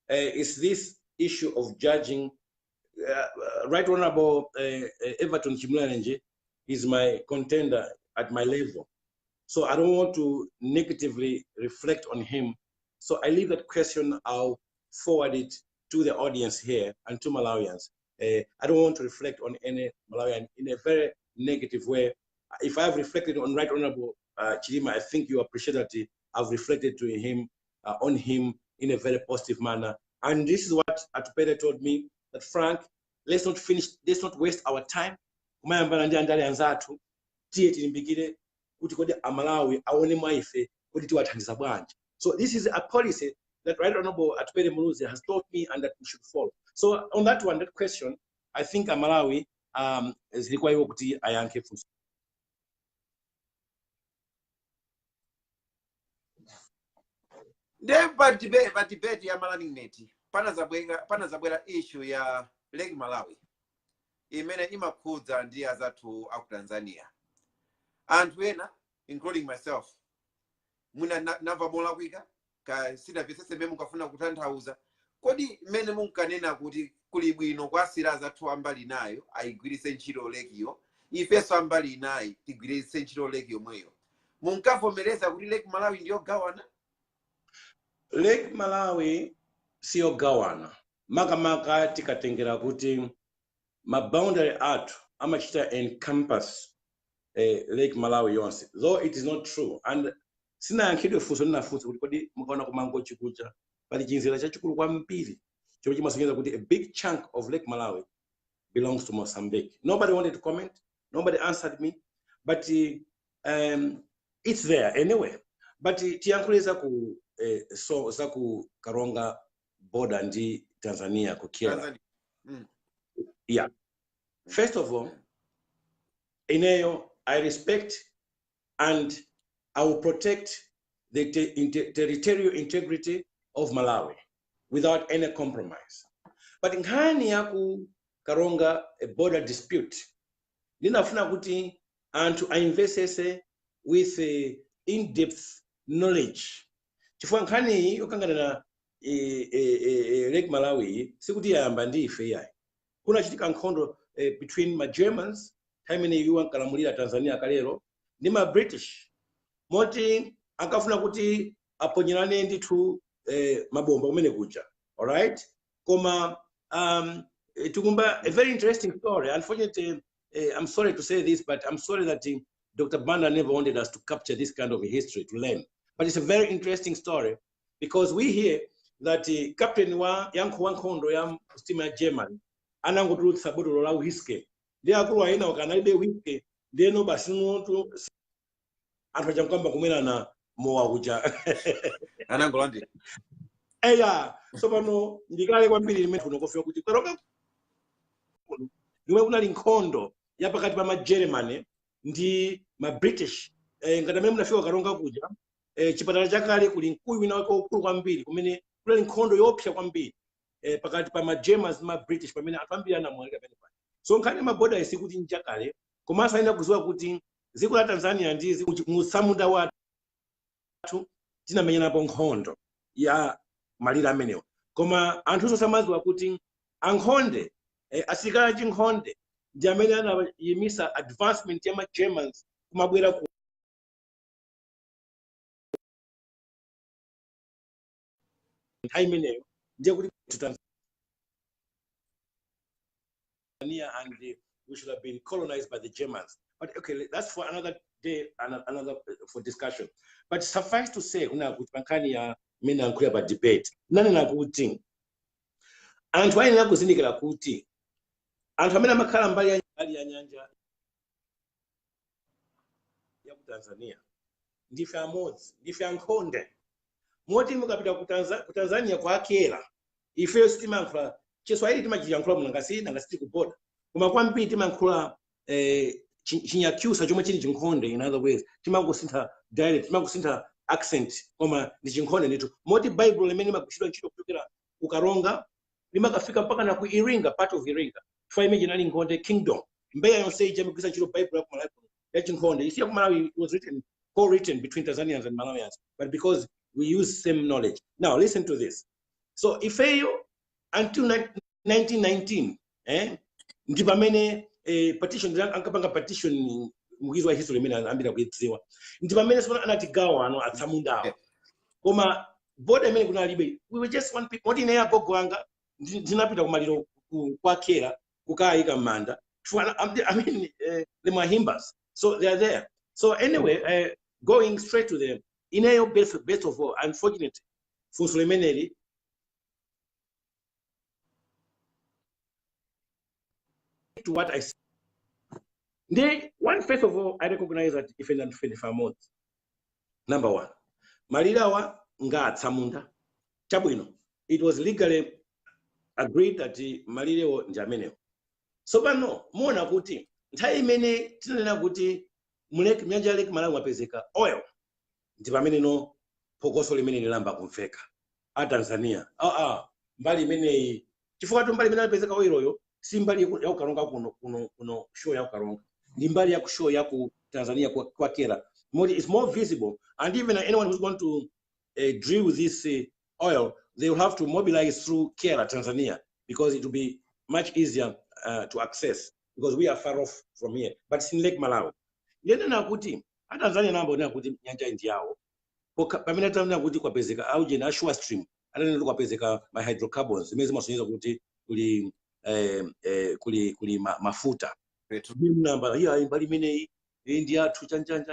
[SPEAKER 3] is this issue of judging. Right Honorable Everton Chimularenje is my contender at my level. So I don't want to negatively reflect on him. So I leave that question, I'll forward it to the audience here and to Malawians. I don't want to reflect on any Malawian in a very negative way. If I've reflected on Right Honorable Chilima, I think you appreciate that I've reflected to him, on him in a very positive manner. And this is what Atupele told me, that Frank, let's not waste our time. So this is a policy that Right Honorable Atupele Muluzi has taught me and that we should follow. So on that one, that question, I think Malawi is required to ayanke fuso.
[SPEAKER 1] But debate ya running mate. Pana zabwera issue ya Lake Malawi. Imene imakhudza ndi azathu aku Tanzania. And wena, including myself, muna nava mola kwika, ka sida visese memu kafuna kutanthauza. Kodi mene munkanena kuti kuli bwino kwasira azathu ambali nayo, ayigwirise ntchito lake iyo, ifeso ambali nayi tigwirise ntchito lake yomweyo. Munkavomereza kuti Lake Malawi ndiyo gawana?
[SPEAKER 3] Lake Malawi siyo gawana. Makamaka tikatengera kuti maboundary atu amachita encompass Lake Malawi yonse. Though it is not true. And sinayankhidwe funso ndinafunsa kuti kodi mukaona kumango chikucha pali chinzira chachikulu kwambiri chomwe chimasonyeza kuti a big chunk of Lake Malawi belongs to Mozambique. Nobody wanted to comment, nobody answered me, but it's there anyway. But tiyankhuleza ku so zaku Karonga border ndi Tanzania ku Kyela. Yeah. First of all, I respect and I will protect the territorial integrity of Malawi without any compromise. But in yaku Karonga a border dispute, ninafuna kuti and to invest with in-depth knowledge. Chifukwa nkhani yokangana na Lake Malawi sikuti yayamba ndi ife yayi. Kuna chitika nkhondo between my Germans, time iwo ankalamulira Tanzania kalero, ndi ma British. Moti akafuna kuti aponyerane ndithu mabomba kumene kuja. All right? Koma tukumba a very interesting story. Unfortunately, I'm sorry to say this, but I'm sorry that Dr. Banda never wanted us to capture this kind of a history to learn. But it's a very interesting story because we hear that Captain wa yanku wankondo ya steamer German anangotulutsa botolo la whiskey. Ndi akulu aina wakanalibe whiskey, ndeno basinu tu anthu kwamba kumena na mowa kuja.
[SPEAKER 1] Anangolandi.
[SPEAKER 3] Eya, so pano ndikale kwambiri limene kunokofika kuti Karonga nimwe kunali nkhondo ya pakati pa ma German ndi ma British. Ngati amene munafika Karonga kuja, chipatala chakale kuli mkuyu wina wako ukulu kwambiri kumene kunali nkhondo yopsa kwambiri pakati pa ma Germans ma British pamene anthu ambiri anamwalira pamene pano. So nkhani maboda isikuti njakale komanso aina kuziwa kuti dziko la Tanzania ndi musamunda wathu tinamenyanapo nkhondo ya malire amenewa. Koma anthu samadziwa kuti ankhonde asilikali chinkhonde ndi amene anayimisa advancement ya ma Germans kumabwera ku nthawi imeneyo ndiye kuti Tanzania and we should have been colonized by the Germans. But okay, that's for another day and another for discussion. But suffice to say, kuna kuti pankani ya mina nkuya ba debate. Nani na kuti anthu ayenera kuzindikira kuti anthu amene amakhala mbali ya nyanja ya ku Tanzania ndife amodzi, ndife ankhonde. Moti mukapita ku Tanzania kwa Kyela, ife sitimankhula Chiswahili timachiyankhula muno ngasi kuboda. Koma kwambiri timankhula chinyakyusa chomwe chili chinkhonde. In other ways, timangosintha dialect, timangosintha accent, koma ndi chinkhonde ndithu. Moti Bible limene limakuchitwa ntchito kuchokera ku Karonga limakafika mpaka na ku Iringa, part of Iringa. For imaginary nkhonde kingdom. Mbeya yonse ija imagwisa ntchito Bible ya ku Malawi ya chinkhonde. You see ku Malawi it was co-written between Tanzanians and Malawians, but because we use same knowledge. Now listen to this. So Ifeyo until 1919, ndi pamene partition ankapanga partition mukizwa history imene ambira kuidziwa. Ndi pamene sona anatigawa ano atsamundawo. Koma border imene kunalibe. We were just one people. Moti neya gogo anga ndinapita kumaliro kwa Kyela kukayika manda. I mean the Mahimbas. So they are there. So anyway, going straight to them. Ineyo best of all, unfortunately, for Sulemeneri, to what I said. First of all, I recognize that if and 25 months. Number one, Malirawa nga Samunda, Chabuino. It was legally agreed that the Malireo Njameneo. So, but no, more na kuti. Ntai mene tinena kuti mulek nyanja Lake Malawi wapezeka oil. Ndi pamene no phokoso limene lilamba kumveka a Tanzania. Mbali imene chifukwa tu mbali imene apezeka oiloyo si mbali ya Karonga kuno show ya Karonga. Ndi mbali ya show ya ku Tanzania kwa Kyela. It's more visible, and even anyone who's going to drill this oil, they will have to mobilize through Kyela, Tanzania, because it will be much easier to access because we are far off from here. But it's in Lake Malawi. Then na kuti Tanzania namba na kuti nyanja indi yawo. Pamene Tanzania kuti kwa pezeka auje na shore stream. Anene kwa pezeka my hydrocarbons. Imezi masonyeza kuti kuli mafuta. Namba ya mbali mene India tu chanja.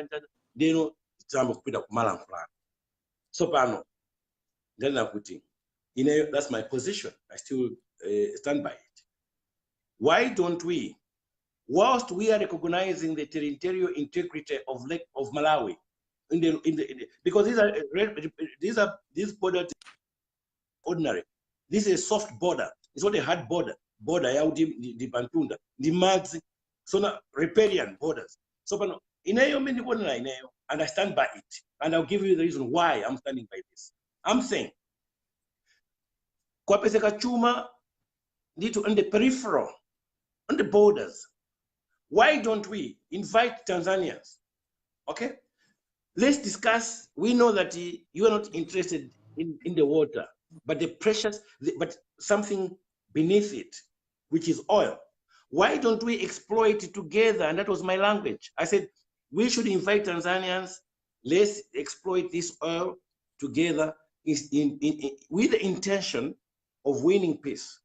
[SPEAKER 3] Deno titambo kupita kumalankhulana. Tsopano ndalina kuti that's my position. I still stand by it. Why don't we, whilst we are recognizing the territorial integrity of Malawi, because these borders ordinary. This is a soft border. It's not a hard border. Border ya di Bantunda, the Mags, so na riparian borders. So inayo mini border inayo, and I stand by it. And I'll give you the reason why I'm standing by this. I'm saying, kwa pesa kachuma need to on the peripheral, on the borders. Why don't we invite Tanzanians? Okay, let's discuss. We know that you are not interested in the water, but the precious, but something beneath it, which is oil. Why don't we exploit it together? And that was my language. I said, we should invite Tanzanians. Let's exploit this oil together with the intention of winning peace,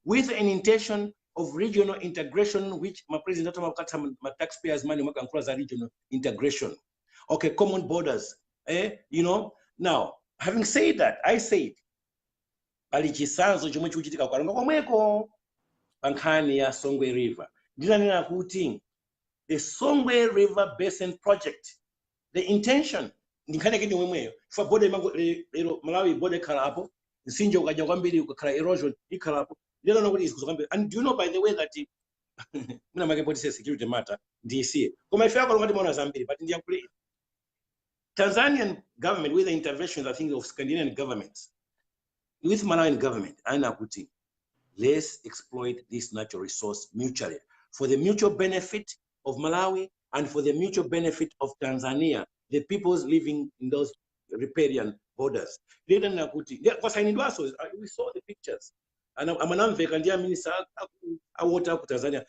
[SPEAKER 3] with an intention of regional integration, which my president, my taxpayers' money, my regional integration. Okay, common borders. You know, now, having said that, I said, palichisanzo chomwe chikuchitika kwaronga komweko pankhani ya Songwe River. Ndinanena kuti the Songwe River Basin Project, the intention, ndikhane kini wemweyo, for bode Malawi bode khalapo, nsinje ukaja kwambiri ukakhala erosion ikhalapo. Ndinanena kuti izikuzokambe. And do you know, by the way, that muna make police security matter, DC. Koma ife akalonga ndi maona zambiri, but ndiyankule. Tanzanian government, with the interventions, I think, of Scandinavian governments, with Malawian government, let's exploit this natural resource mutually for the mutual benefit of Malawi and for the mutual benefit of Tanzania, the peoples living in those riparian borders. We saw the pictures. And I'm an minister, I water Tanzania.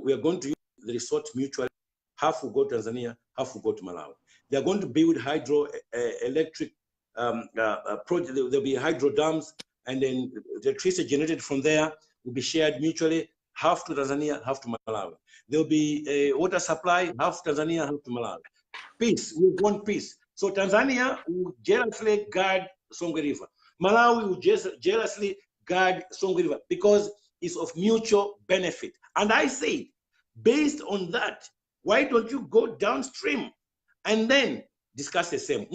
[SPEAKER 3] We are going to use the resort mutually. Half will go to Tanzania, half will go to Malawi. They are going to build hydroelectric project. There'll be hydro dams, and then the electricity generated from there will be shared mutually, half to Tanzania, half to Malawi. There'll be a water supply, half Tanzania, half to Malawi. Peace, we want peace. So Tanzania will jealously guard Songwe River. Malawi will jealously guard Songwe River because it's of mutual benefit. And I say, based on that, why don't you go downstream and then discuss the same?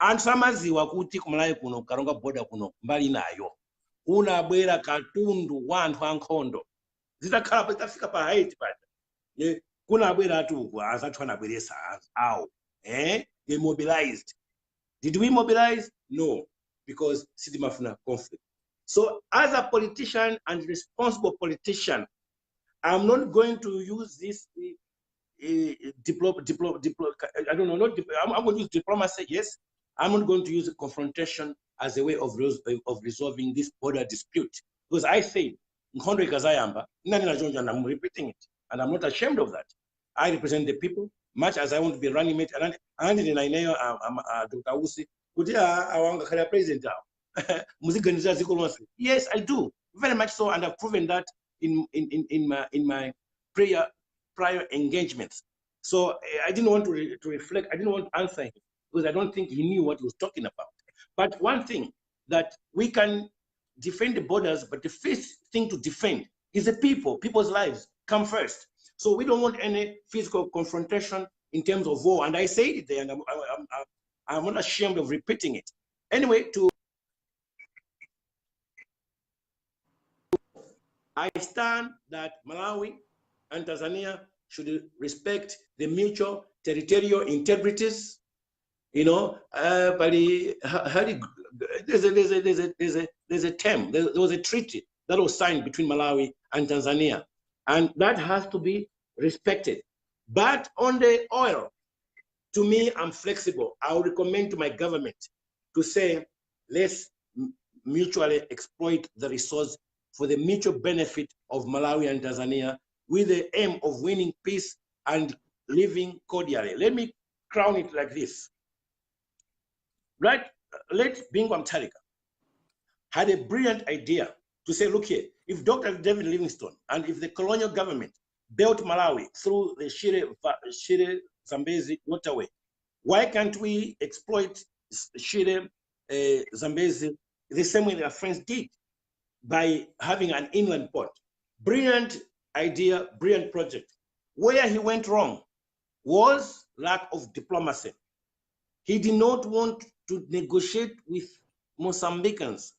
[SPEAKER 3] And samaziwa kuti kumalawi kuno karonga border kuno mbali nayo. Unabwera katundu wanthu ankhondo. Zitakhala patafika pa Haiti pata. Kuna bwera atu azathu anabweresa awo. They mobilized. Did we mobilize? No, because sitimafuna conflict. So as a politician and responsible politician, I'm not going to use this I don't know, I'm going to use diplomacy, yes. I'm not going to use confrontation as a way of resolving this border dispute. Because I say, I'm repeating it, and I'm not ashamed of that. I represent the people, much as I want to be running mate, and I'm Dr. Usi, president. Yes, I do, very much so, and I've proven that in my prior engagements. So I didn't want to reflect. I didn't want to answer him because I don't think he knew what he was talking about. But one thing that we can defend the borders, but the first thing to defend is the people. People's lives come first. So we don't want any physical confrontation in terms of war. And I say it there, and I'm not ashamed of repeating it. Anyway, I stand that Malawi and Tanzania should respect the mutual territorial integrities. You know, but there's a term. There was a treaty that was signed between Malawi and Tanzania, and that has to be respected. But on the oil, to me, I'm flexible. I would recommend to my government to say, let's mutually exploit the resource for the mutual benefit of Malawi and Tanzania with the aim of winning peace and living cordially. Let me crown it like this. Right? Let Bingwa Mtalika had a brilliant idea to say, look here, if Dr. David Livingstone and if the colonial government built Malawi through the Shire Zambezi waterway. Why can't we exploit Shire Zambezi the same way their friends did, by having an inland port? Brilliant idea, brilliant project. Where he went wrong was lack of diplomacy. He did not want to negotiate with Mozambicans.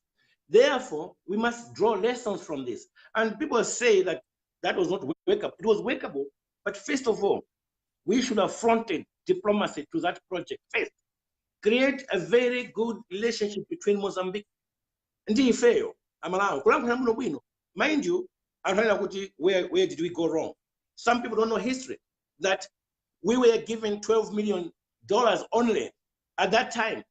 [SPEAKER 3] Therefore, we must draw lessons from this. And people say that that was not workable. It was workable, but first of all, we should have fronted diplomacy to that project first. Create a very good relationship between Mozambique and Ifeo. Mind you, where did we go wrong? Some people don't know history, that we were given $12 million only at that time,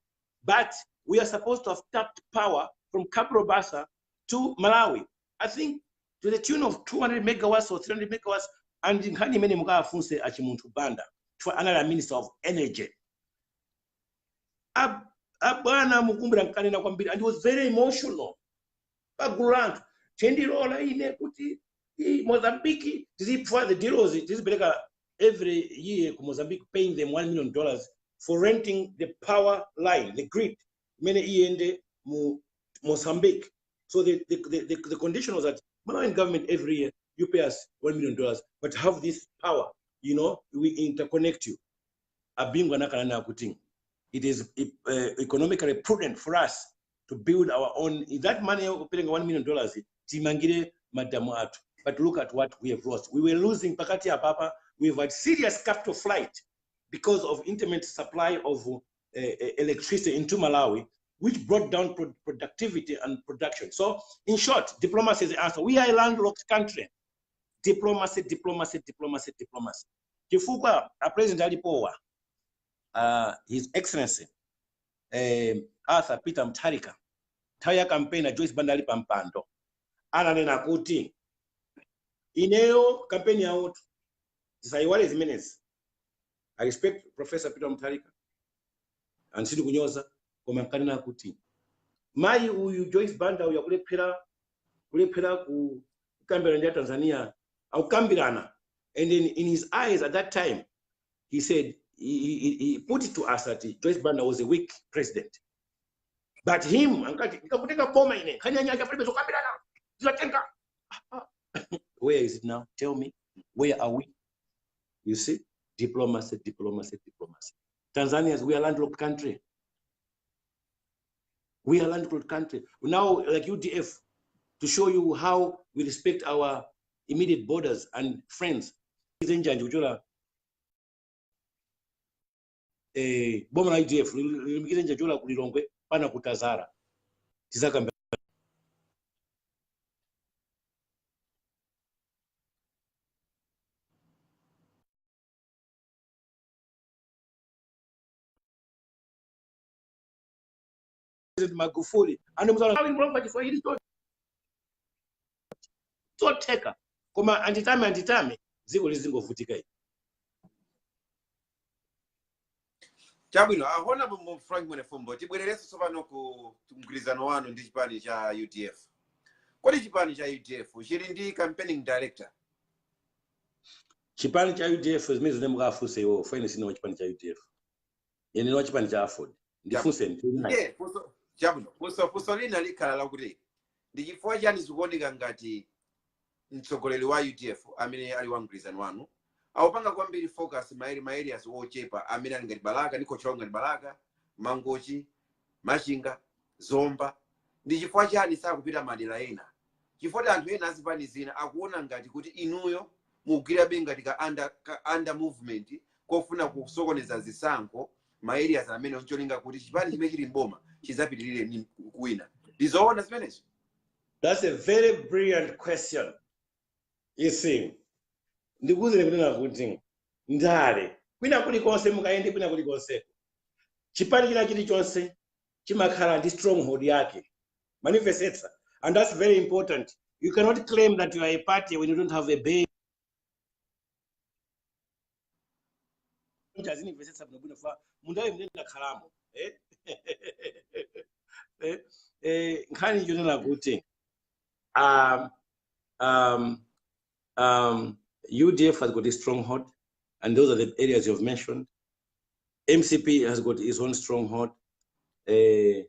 [SPEAKER 3] but we are supposed to have tapped power from Caprobasa to Malawi, I think to the tune of 200 megawatts or 300 megawatts, and in Many Mugafunse Achimuntu Banda for another minister of energy. And it was very emotional. Grant, Mozambique, for the deals, this is every year Mozambique paying them $1 million for renting the power line, the grid, many years in Mozambique. So the condition was that Malawian government every year you pay us $1 million, but have this power, we interconnect you. It is economically prudent for us to build our own. That money paying $1 million, but look at what we have lost. We were losing Pakati Papa. We've had serious capital flight because of intermittent supply of electricity into Malawi, which brought down productivity and production. So, in short, diplomacy is the answer. We are a landlocked country. Diplomacy, diplomacy, diplomacy, diplomacy. Kifuka, a president alipowa, His Excellency Arthur Peter Mutharika, Taya campaign na Joyce Bandali Pampando, ananena kuti ineo campaign ya utu zisaiwale zimenezi. I respect Professor Peter Mutharika and sidi kunyoza koma kanena kuti mai uyu Joyce Banda uya kulephera ku kambira ndi Tanzania au kambirana. And then in his eyes at that time he said he put it to us that Joyce Banda was a weak president. But him, where is it now? Tell me, where are we? You see, diplomacy, diplomacy, diplomacy. Tanzanians, we are a landlocked country. We are a landlocked country. Now, like UDF, to show you how we respect our immediate borders and friends. Boma IDF limikire njula kulilongwe pana kutazara tizaka Magufuli ande muzala mlomba Kiswahili to teka koma antitame ziko lizingovutika hivi.
[SPEAKER 1] Chabwino, ahona Frank Mwenefumbo, tibwerereso tsopano ku mgwirizano wanu ndi chipani cha UDF. Kodi chipani cha UDF chili ndi campaigning director?
[SPEAKER 3] Chipani cha UDF zimene zinemukafuse iwo finance ino chipani cha UDF. Yene no chipani cha Afford. Ndifuse
[SPEAKER 1] ndi. Chabwino, fuso lina likhala lakuti ndi chifukwa chani zikuoneka ngati mtsogoleri wa UDF amene ali wa mgwirizano wanu awupanga kwambiri focus maeri ochepa amene ali ngati Balaka ndiko chonga ngati Balaka, Mangochi, Machinga, Zomba. Ndi chifukwa chani sakupita madera ena? Chifukwa anthu ena azipani zina akuona ngati kuti inuyo mugwira benga ka under movement kofuna kusokoneza zisankho maeri amene oncholinga kuti chipani chimene chili mboma chizapitirire kuwina. Ndizoona zimenezo?
[SPEAKER 3] That's a very brilliant question. You see, ndikuzile kunena kuti ndale kwina kuli konse mukaende kwina kuli konse chipani china chilichonse chimakhala ndi stronghold yake manifesto, and that's very important. You cannot claim that you are a party when you don't have a base. Nkhani yonena kuti UDF has got a stronghold, and those are the areas you've mentioned. MCP has got its own stronghold. It's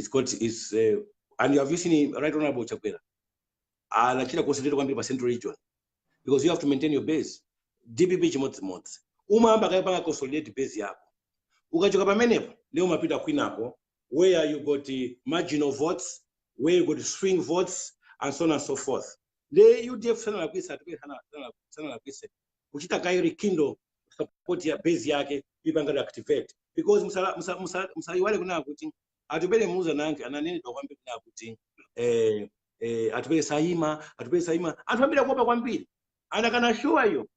[SPEAKER 3] got its, and you have seen Right Honorable Chakwera. And actually concentrate on Central region because you have to maintain your base. DPP chimotsi umahamba kayapanga consolidate base yako ukachoka pamenepo leo mapita kwinako where you got marginal votes, where you got swing votes, and so on and so forth. The UDF sana la kwisa kuchita kairi kindo support ya base yake ibanga activate because musaliwale kuna kuti atubele muza nanke ananene dokwambe kuna kuti atubele saima atubele kuopa kwambiri, and I can assure you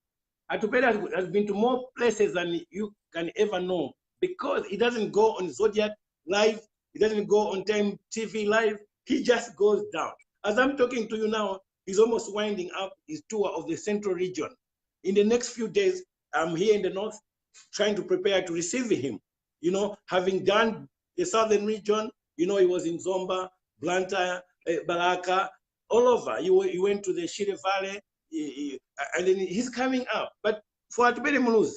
[SPEAKER 3] Atupele has been to more places than you can ever know because it doesn't go on Zodiac live, it doesn't go on Time TV live, he just goes down. As I'm talking to you now, he's almost winding up his tour of the Central region. In the next few days, I'm here in the north trying to prepare to receive him. You know, having done the southern region, you know, he was in Zomba, Blantyre, Baraka, all over. He went to the Shire Valley, and then he's coming up. But for Atubele Muluzi,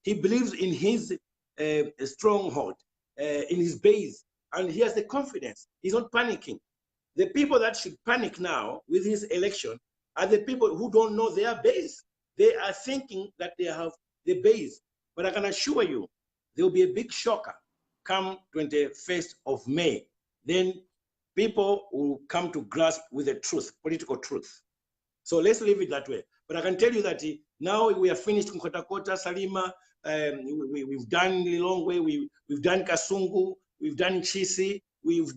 [SPEAKER 3] he believes in his stronghold, in his base, and he has the confidence. He's not panicking. The people that should panic now with his election are the people who don't know their base. They are thinking that they have the base. But I can assure you, there will be a big shocker come 21st of May. Then people will come to grasp with the truth, political truth. So let's leave it that way. But I can tell you that now we are finished Kota, Salima, we've done Lilongwe, we've done Kasungu, we've done Chisi, he's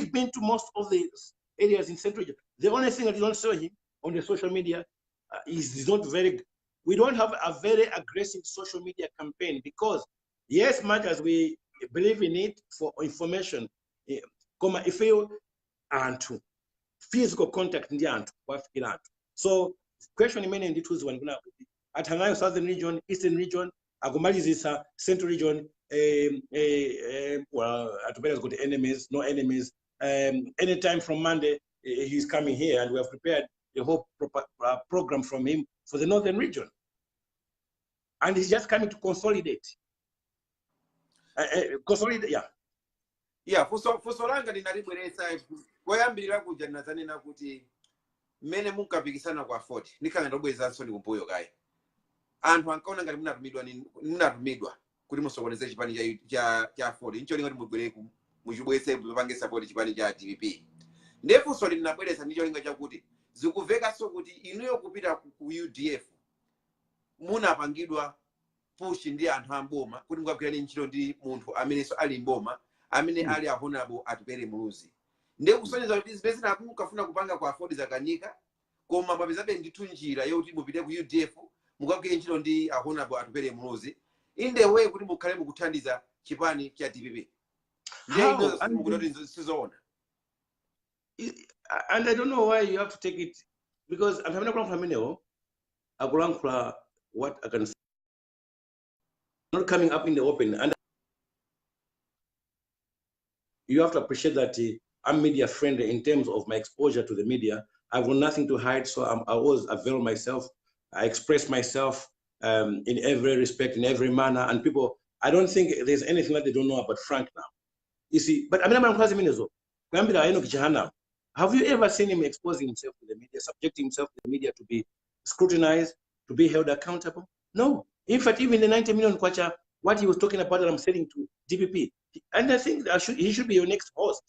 [SPEAKER 3] been to most of the areas in Central region. The only thing that you don't see him on the social media is not very, we don't have a very aggressive social media campaign because yes, much as we believe in it for information, if you and physical contact ndi anthu kwafikira anthu. So question imene ndithuzi waniguna kuti athanayo southern region, eastern region, akumalizisa central region, well, Atubele's got enemies, no enemies. Anytime from Monday, he's coming here and we have prepared a whole program from him for the northern region. And he's just coming to consolidate. Consolidate, yeah.
[SPEAKER 1] Yeah, fusolanga ndinalibweresa koyambirira kuja nazanena kuti mmene munkapikisana kwa 40 nikanga ndobwezanso ndi kumbuyo kayi anthu ankaona ngati munatumidwa kuti musokoneze chipani cha 40 incho lingati mubwereku muchibwese mupange support chipani cha DPP ndefunso linabweresa ndicho linga chakuti zikuvekaso kuti inuyo kupita ku UDF munapangidwa push ndi anthu amboma kuti mukagwirane ntchito ndi munthu amenenso ali mboma amene ali Honorable Atubele Muluzi. Ndiye kusonyeza kuti zimene zinakufuna kupanga kwa 40 zakanika koma mapezabe ndithu njira yoti mupite ku UDF mukagwire ntchito ndi Honorable Atubele Muluzi in the way kuti mukhale mukuthandiza chipani cha DPP.
[SPEAKER 3] And I don't know why you have to take it because I'm having a problem from Mineo. Akulankhula what I can say. Not coming up in the open. And you have to appreciate that I'm media friendly in terms of my exposure to the media. I've got nothing to hide, so I always avail myself. I express myself in every respect, in every manner, and people, I don't think there's anything that they don't know about Frank now. You see, but have you ever seen him exposing himself to the media, subjecting himself to the media to be scrutinized, to be held accountable? No. In fact, even the 90 million kwacha, what he was talking about that I'm selling to DPP, and I think he should be your next host.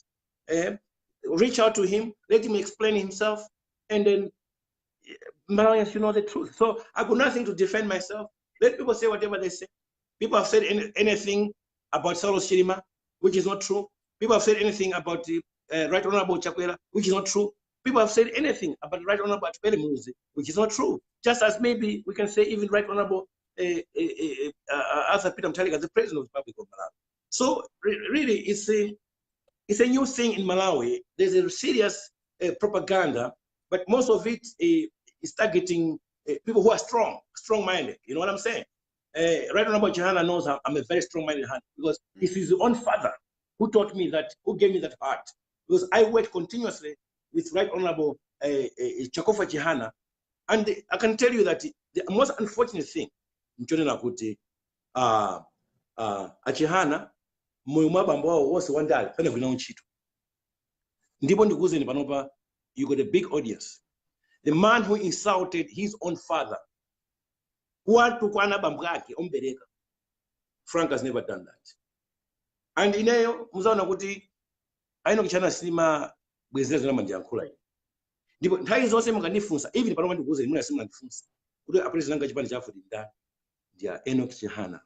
[SPEAKER 3] Reach out to him, let him explain himself, and then Malawians should know the truth. So I got nothing to defend myself. Let people say whatever they say. People have said anything about Saulos Chilima, which is not true. People have said anything about the Right Honorable Chakwera, which is not true. People have said anything about the Right Honorable Atubele Muluzi, which is not true. Just as maybe we can say even Right Honorable Arthur Peter Mutharika, the President of the Republic of Malawi. So really, it's a new thing in Malawi. There's a serious propaganda, but most of it is targeting people who are strong-minded. You know what I'm saying? Right Honorable Johanna knows I'm a very strong-minded hand because it's his own father who taught me that, who gave me that heart. Because I worked continuously with Right Honorable Chakofa Chihana. And I can tell you that the most unfortunate thing, Achihana, moyo mwabambo wao wose wandali pene kuna unchito. Ndipo ndikuze ni panopa, you got a big audience. The man who insulted his own father, watu kwa anabambwake ombereka. Frank has never done that. And ineyo muzaona kuti aino kichana sima bwezeza na manjankula. Ndipo nthawi zonse mukanifunsa, even panopa ndikuze muna sima ndifunsa. Kuti apresi nanga chipani chafu dinda dia Enoch Chihana.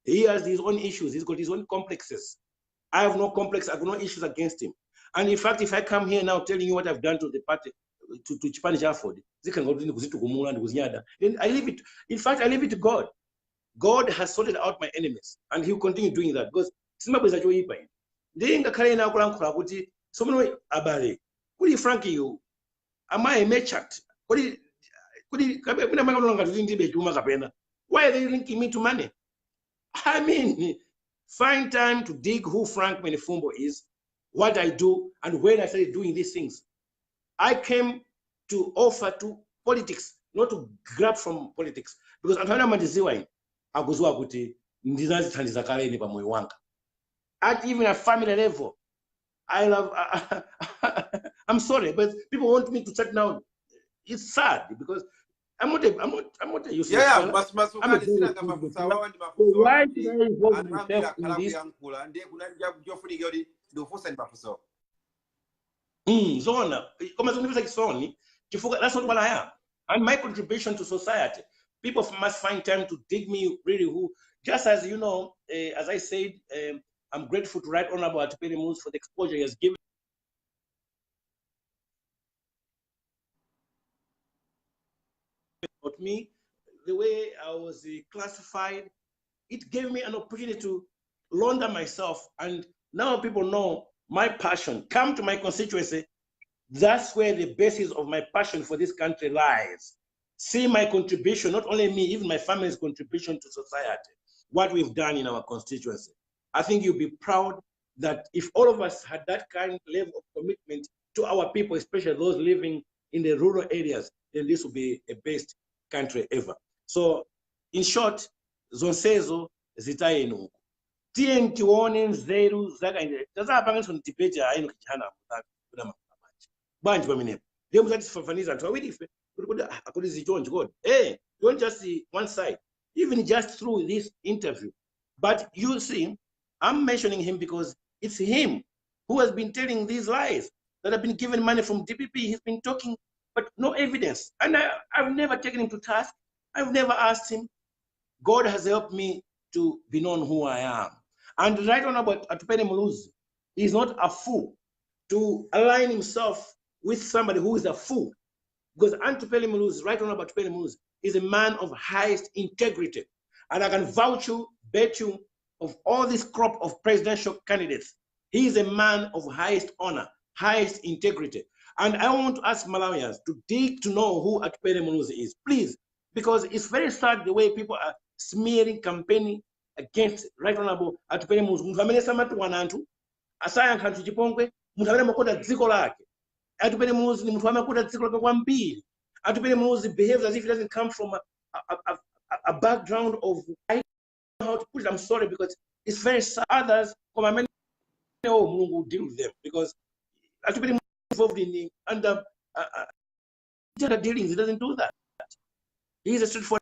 [SPEAKER 3] He has his own issues. He's got his own complexes. I have no complex. I have no issues against him. And in fact, if I come here now telling you what I've done to the party, to Chipani Jafford, then I leave it. In fact, I leave it to God. God has sorted out my enemies, and He will continue doing that because someone abale. Kuli Frankie, you am I a merchant? Why are they linking me to money? I mean, find time to dig who Frank Mwenefumbo is, what I do, and when I started doing these things. I came to offer to politics, not to grab from politics. Because Antonia Mandiziwa, Aguzwa Guti, Ndizazi Tandizakare ni pamoyo wanga. At even a family level, I love, I'm sorry, but people want me to shut down. It's sad because I'm not a useless
[SPEAKER 1] yeah,
[SPEAKER 3] fella.
[SPEAKER 1] why should I involve myself in this?
[SPEAKER 3] Zona, that's not what I am. And my contribution to society, people must find time to dig me really who, just as you know, as I said, I'm grateful to Right Honorable Atupele Moose for the exposure he has given about me, the way I was classified. It gave me an opportunity to launder myself, and now people know my passion. Come to my constituency, that's where the basis of my passion for this country lies. See my contribution, not only me, even my family's contribution to society, what we've done in our constituency. I think you'll be proud that if all of us had that kind of level of commitment to our people, especially those living in the rural areas, then this would be a best country ever. So, in short, zonsezo zitaye nuku. TNT warning zeru zaka inde. Taza apanga so debate aino kichana kuna makabaji. Banji kwa minepo. Leo mzati sifafaniza ntuwa widife. Akudi zijonji God. Hey, don't just see one side. Even just through this interview. But you see, I'm mentioning him because it's him who has been telling these lies that have been given money from DPP. He's been talking, but no evidence. And I've never taken him to task. I've never asked him. God has helped me to be known who I am. And Right Honorable Atupele Muluzi is not a fool to align himself with somebody who is a fool. Because Atupele Muluzi, Right Honorable Atupele Muluzi, is a man of highest integrity. And I can vouch you, bet you, of all this crop of presidential candidates, he is a man of highest honor, highest integrity. And I want to ask Malawians to dig to know who Atupele Muluzi is, please, because it's very sad the way people are smearing, campaigning against Right Honorable Atupele Muluzi. Mufamene samatu wanantu, asaya nkantu chipongwe, mufamene makoda dziko lake. Atupele Muluzi ni mufamene makoda dziko lake kwa mbili. Atupele Muluzi behaves as if he doesn't come from a background of, I don't know how to put it, I'm sorry, because it's very sad. Others, come will deal with them, because Atupele Muluzi involved in the under dealings, he doesn't do that. He's a straightforward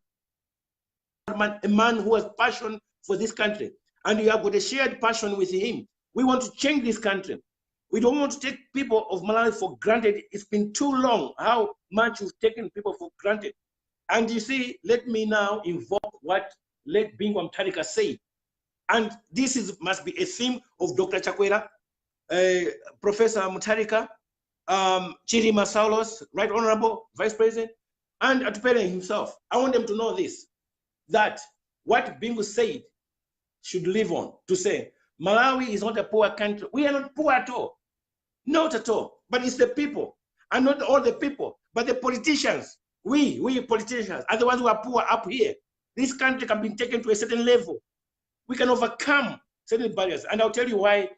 [SPEAKER 3] man, a man who has passion for this country, and you have got a shared passion with him. We want to change this country. We don't want to take people of Malawi for granted. It's been too long how much you've taken people for granted. And you see, let me now invoke what late Bingwa Mtarika said. And this must be a theme of Dr. Chakwera, Professor Mutharika, Chirima Saulos, Right Honorable Vice President, and Atupele himself. I want them to know this, that what Bingu said should live on, to say, Malawi is not a poor country. We are not poor at all. Not at all. But it's the people. And not all the people, but the politicians. We politicians are the ones who are poor up here. This country can be taken to a certain level. We can overcome certain barriers. And I'll tell you why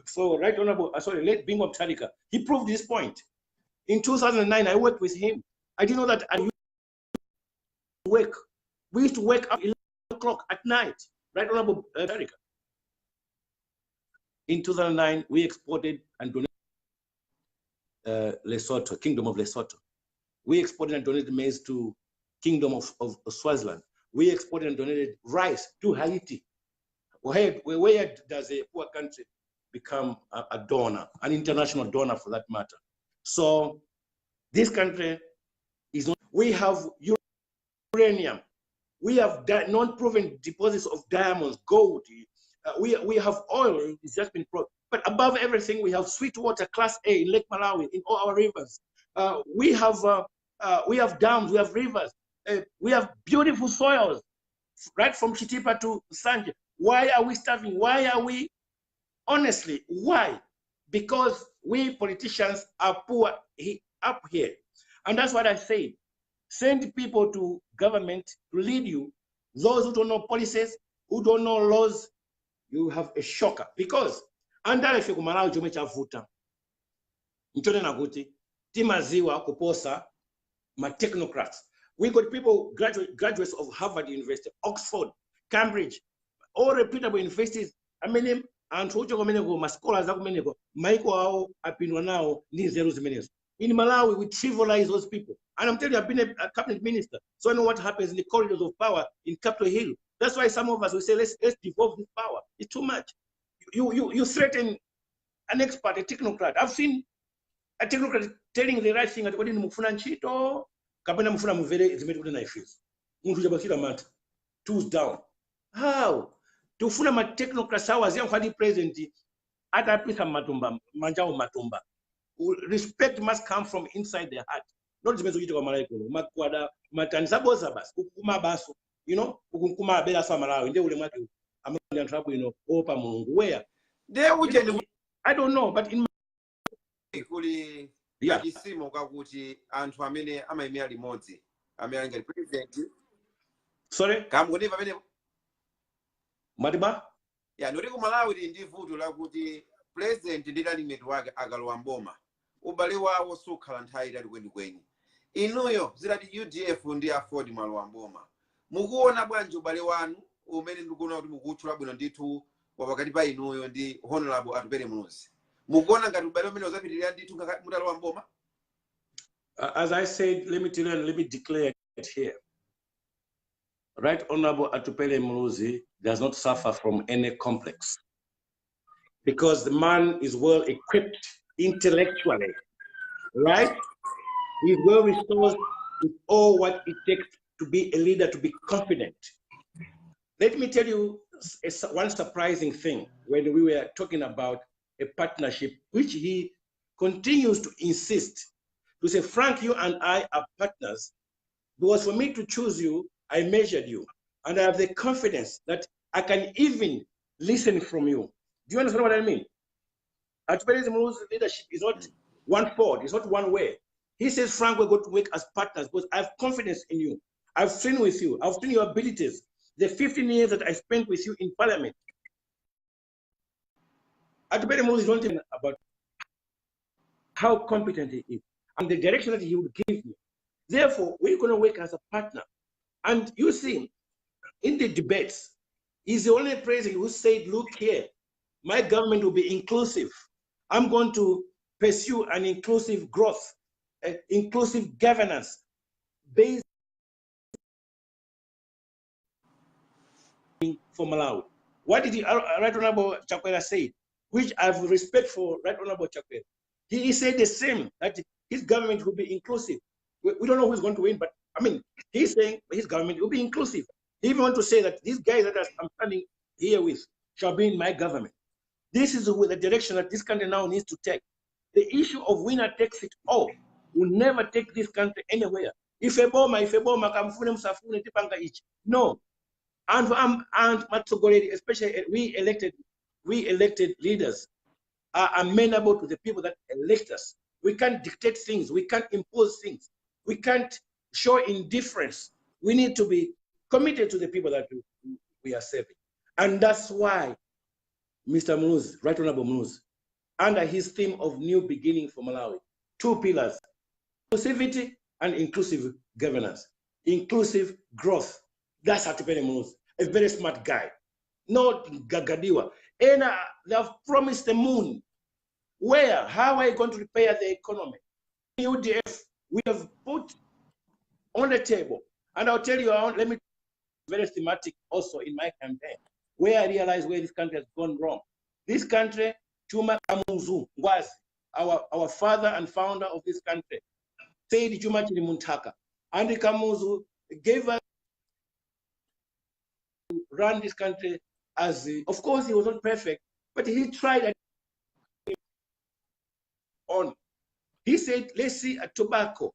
[SPEAKER 3] So Right Honorable, late Bingo Tarika, he proved this point. In 2009, I worked with him. I didn't know that I used to work. We used to wake up 11 o'clock at night. Right Honorable Tarika. In 2009, we exported and donated Lesotho, Kingdom of Lesotho. We exported and donated maize to Kingdom of Swaziland. We exported and donated rice to Haiti. Where does a poor country become a donor, an international donor for that matter? So this country is not, we have uranium, we have non-proven deposits of diamonds, gold, we have oil, it's just been proven. But above everything, we have sweet water, class A in Lake Malawi, in all our rivers. We have dams, we have rivers, we have beautiful soils, right from Chitipa to Sanje. Why are we starving? Why are we, honestly, why? Because we politicians are poor up here. And that's what I say. Send people to government to lead you. Those who don't know policies, who don't know laws, you have a shocker. Because andale fe kumalawi chomwe chavuta. Nchone nakuti timaziwa kuposa ma technocrats. We got people, graduates of Harvard University, Oxford, Cambridge, all reputable universities. I mean, and my scholars Michael ao apinwa nao ni zero zimenezo. In Malawi, we trivialize those people. And I'm telling you, I've been a cabinet minister, so I know what happens in the corridors of power in Capitol Hill. That's why some of us will say, let's devolve this power. It's too much. You threaten an expert, a technocrat. I've seen a technocrat telling the right thing at what in Mufuna Nchito, Kapana Mufuna Muvere is made with a knife. Two's down. How? To funa ma technocrats was young president at a piece of matumba, manjao matumba. Respect must come from inside their heart. Not the message of Malaiko, Makwada, Matanzabosabas, Ukuma Basu, you know, Ukuma Bela Samara, and they will make American trouble, you know, Opa Mungu. Where?
[SPEAKER 1] There would
[SPEAKER 3] I don't know, but in
[SPEAKER 1] kuli
[SPEAKER 3] yeah.
[SPEAKER 1] Isimo kakuti anthu amene amayimira limodzi amene ngati president.
[SPEAKER 3] Sorry?
[SPEAKER 1] Kamgoni pamene
[SPEAKER 3] Madiba?
[SPEAKER 1] Ya noti ku Malawi ndi vuto lakuti president ndi running mate wake akalowa mboma. Ubale wawo sukhala nthawi itali kwenikweni. Inuyo zilati UDF ndi afford malowa mboma. Mukuona bwanji ubale wanu umene ndikuona kuti mukutchula bwino ndithu wapakati pa inuyo ndi honorable Atupele Muluzi. Mukuona ngati ubale umene uzapitirira ndithu mutalowa mboma?
[SPEAKER 3] As I said, let me declare it here. Right Honorable Atupele Muluzi does not suffer from any complex because the man is well equipped intellectually, right? He's well resourced with all what it takes to be a leader, to be confident. Let me tell you one surprising thing when we were talking about a partnership, which he continues to insist to say, Frank, you and I are partners, because for me to choose you, I measured you, and I have the confidence that I can even listen from you. Do you understand what I mean? Atupele Muluzi's leadership is not one forward, it's not one way. He says, Frank, we're going to work as partners because I have confidence in you. I've trained with you, I've seen your abilities. The 15 years that I spent with you in parliament. Atupele Muluzi is not even about how competent he is and the direction that he would give me. Therefore, we're going to work as a partner. And you see, in the debates, he's the only president who said, look here, my government will be inclusive. I'm going to pursue an inclusive growth, inclusive governance based for Malawi. What did Right Honorable Chakwera say, which I have respect for Right Honorable Chakwera? He said the same, that his government will be inclusive. We don't know who's going to win, but I mean, he's saying his government will be inclusive. He even want to say that these guys that I'm standing here with shall be in my government. This is the direction that this country now needs to take. The issue of winner takes it all will never take this country anywhere. If a bomber, no. And Matsogoreri, especially we elected leaders, are amenable to the people that elect us. We can't dictate things. We can't impose things. We can't show indifference. We need to be committed to the people that we are serving. And that's why Mr. Mnuzi, Right Honorable Mnuzi, under his theme of new beginning for Malawi. 2 pillars, inclusivity and inclusive governance, inclusive growth. That's Atupele Mnuzi, a very smart guy, not Gagadiwa. And they have promised the moon. Where? How are you going to repair the economy? UDF, we have put on the table, and I'll tell you, let me very thematic also in my campaign, where I realized where this country has gone wrong. This country, Chuma Kamuzu was our father and founder of this country, said Chuma Chilimuntaka. And Kamuzu gave us to run this country as, of course, he was not perfect, but he tried on. He said, let's see a tobacco.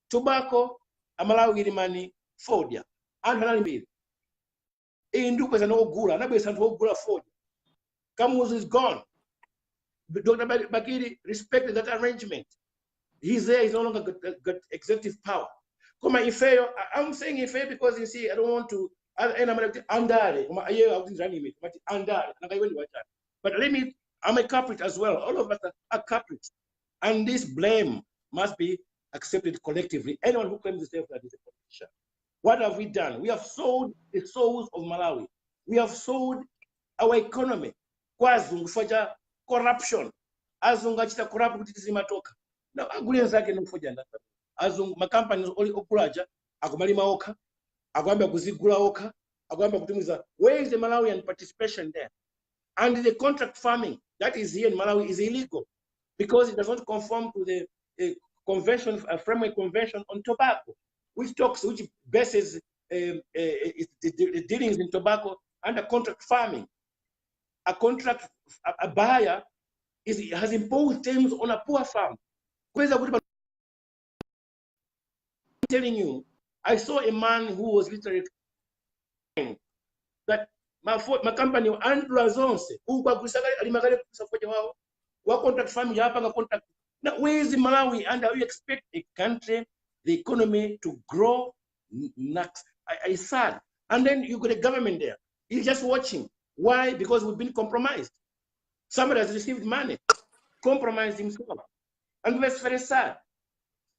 [SPEAKER 3] Tobacco, Amalawi money, Fordia, and Hanami. Induku is an old gula, and an old gula Fordia. Kamuzu is gone. But Dr. Bakiri respected that arrangement. He's there, he's no longer got executive power. I'm saying Ifeyo because you see, I don't want to, but let me, I'm a culprit as well. All of us are culprits. And this blame must be accepted collectively. Anyone who claims himself that is a politician. What have we done? We have sold the souls of Malawi. We have sold our economy. Corruption. Azunga chita corrupt kuti tizimatoka. Now agule nzake nokufoja ndaka. Azunga ma companies oli okulaja akumalima oka, agwamba kuzigula oka, agwamba kutumiza. Where is the Malawian participation there? And the contract farming that is here in Malawi is illegal because it does not conform to the convention, framework convention on tobacco, which bases the dealings in tobacco under contract farming. A buyer has imposed terms on a poor farm. I'm telling you, I saw a man who was literally saying that my company Andrew Zonse, who contract farming, contract. Now, where is the Malawi? And how you expect a country, the economy to grow? It's sad. And then you got a government there. He's just watching. Why? Because we've been compromised. Somebody has received money, compromised himself. And that's very sad.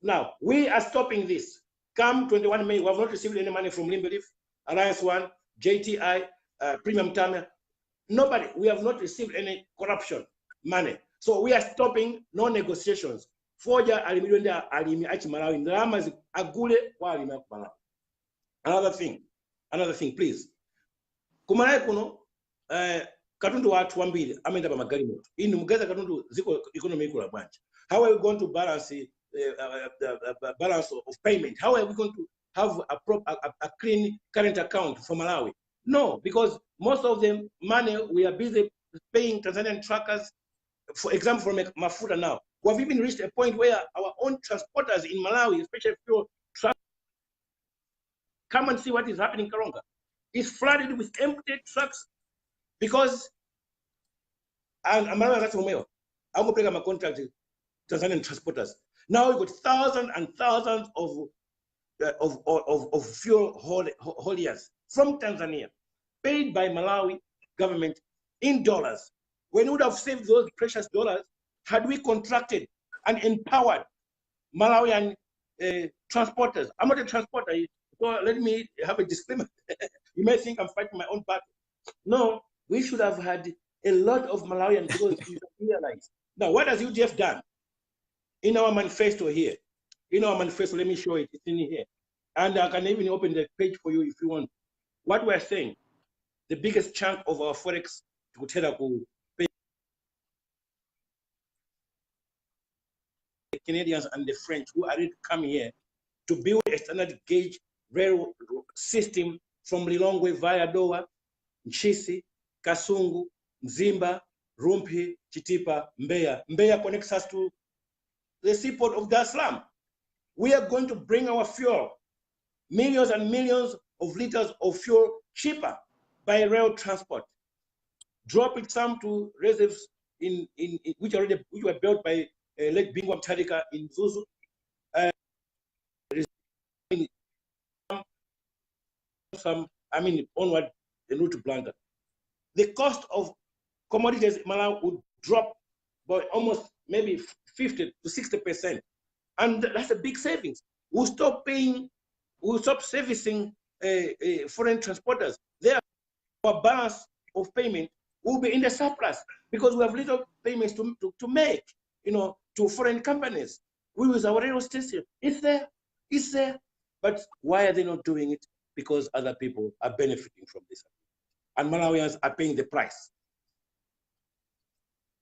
[SPEAKER 3] Now, we are stopping this. Come 21 May, we have not received any money from Limberleaf, Alliance One, JTI, Premium Time. Nobody, we have not received any corruption money. So we are stopping no negotiations. Forja alimilionda alimi achi Malawi ndalama agule kwa alimi Malawi. Another thing, please. Kumalawi kuno katundu watu wambili amenda pa magari moto. Inu mugeza katundu ziko economy kula bwanji. How are we going to balance the balance of payment? How are we going to have a clean current account for Malawi? No, because most of the money we are busy paying Tanzanian truckers. For example, from Mafuta now, we have even reached a point where our own transporters in Malawi, especially fuel trucks, come and see what is happening in Karonga. It's flooded with empty trucks because I'm going to bring my contract to Tanzanian transporters. Now we got thousands and thousands of fuel hauliers from Tanzania, paid by Malawi government in dollars. When we would have saved those precious dollars, had we contracted and empowered Malawian transporters. I'm not a transporter, so let me have a disclaimer. You may think I'm fighting my own battle. No, we should have had a lot of Malawians because you realize. Now, what has UDF done? In our manifesto here, let me show it, it's in here. And I can even open the page for you if you want. What we're saying, the biggest chunk of our forex, the Canadians and the French who are ready to come here to build a standard gauge rail system from Lilongwe via Doha, Nchisi, Kasungu, Mzimba, Rumpi, Chitipa, Mbeya. Mbeya connects us to the seaport of Dar es Salaam. We are going to bring our fuel, millions and millions of liters of fuel cheaper by rail transport. Drop it some to reserves which were built by Lake Bingwa Mtarika in Zuzu. Onward the route to Blanca. The cost of commodities in Malawi would drop by almost maybe 50 to 60%. And that's a big savings. We'll stop servicing foreign transporters. Our balance of payment will be in the surplus because we have little payments to make, to foreign companies. We use our railway station. It's there. But why are they not doing it? Because other people are benefiting from this. And Malawians are paying the price.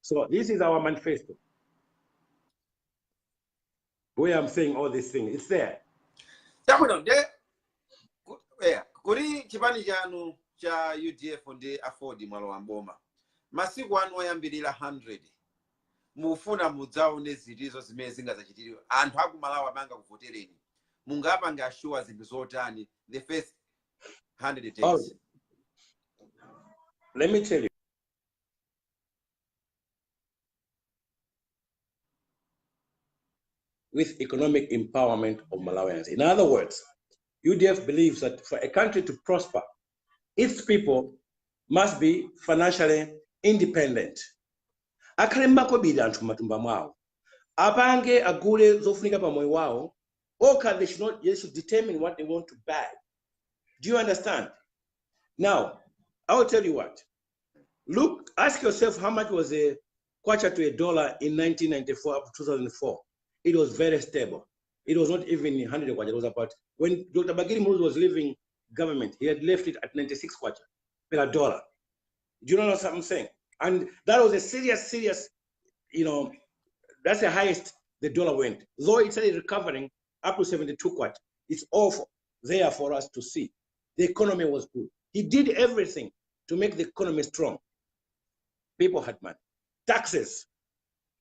[SPEAKER 3] So this is our manifesto. Where I'm saying all these things, it's there.
[SPEAKER 1] Kuri chipani chanu cha UDF ndi afford malo wa mboma. Masiku anu oyambirira 100. Mufuna mudzaone zilizo zimene zingazachitiriwe. Anthu aku Malawi amanga kuvotereni. Mungapanga assure zinthu zotani the first 100 days.
[SPEAKER 3] Oh, let me tell you. With economic empowerment of Malawians. In other words, UDF believes that for a country to prosper, its people must be financially independent. Akalemako bida anthu matumba mwawo. Apange agule zofunika pa moyo wao. Or they should determine what they want to buy. Do you understand? Now, I will tell you what. Look, ask yourself how much was a kwacha to a dollar in 1994 up to 2004. It was very stable. It was not even 100 kwacha. It was about, when Dr. Bagiri Mulu was leaving government, he had left it at 96 kwacha per dollar. Do you know what I'm saying? And that was a serious, that's the highest the dollar went. Though it started recovering up to 72 kwacha. It's awful there for us to see. The economy was good. He did everything to make the economy strong. People had money. Taxes.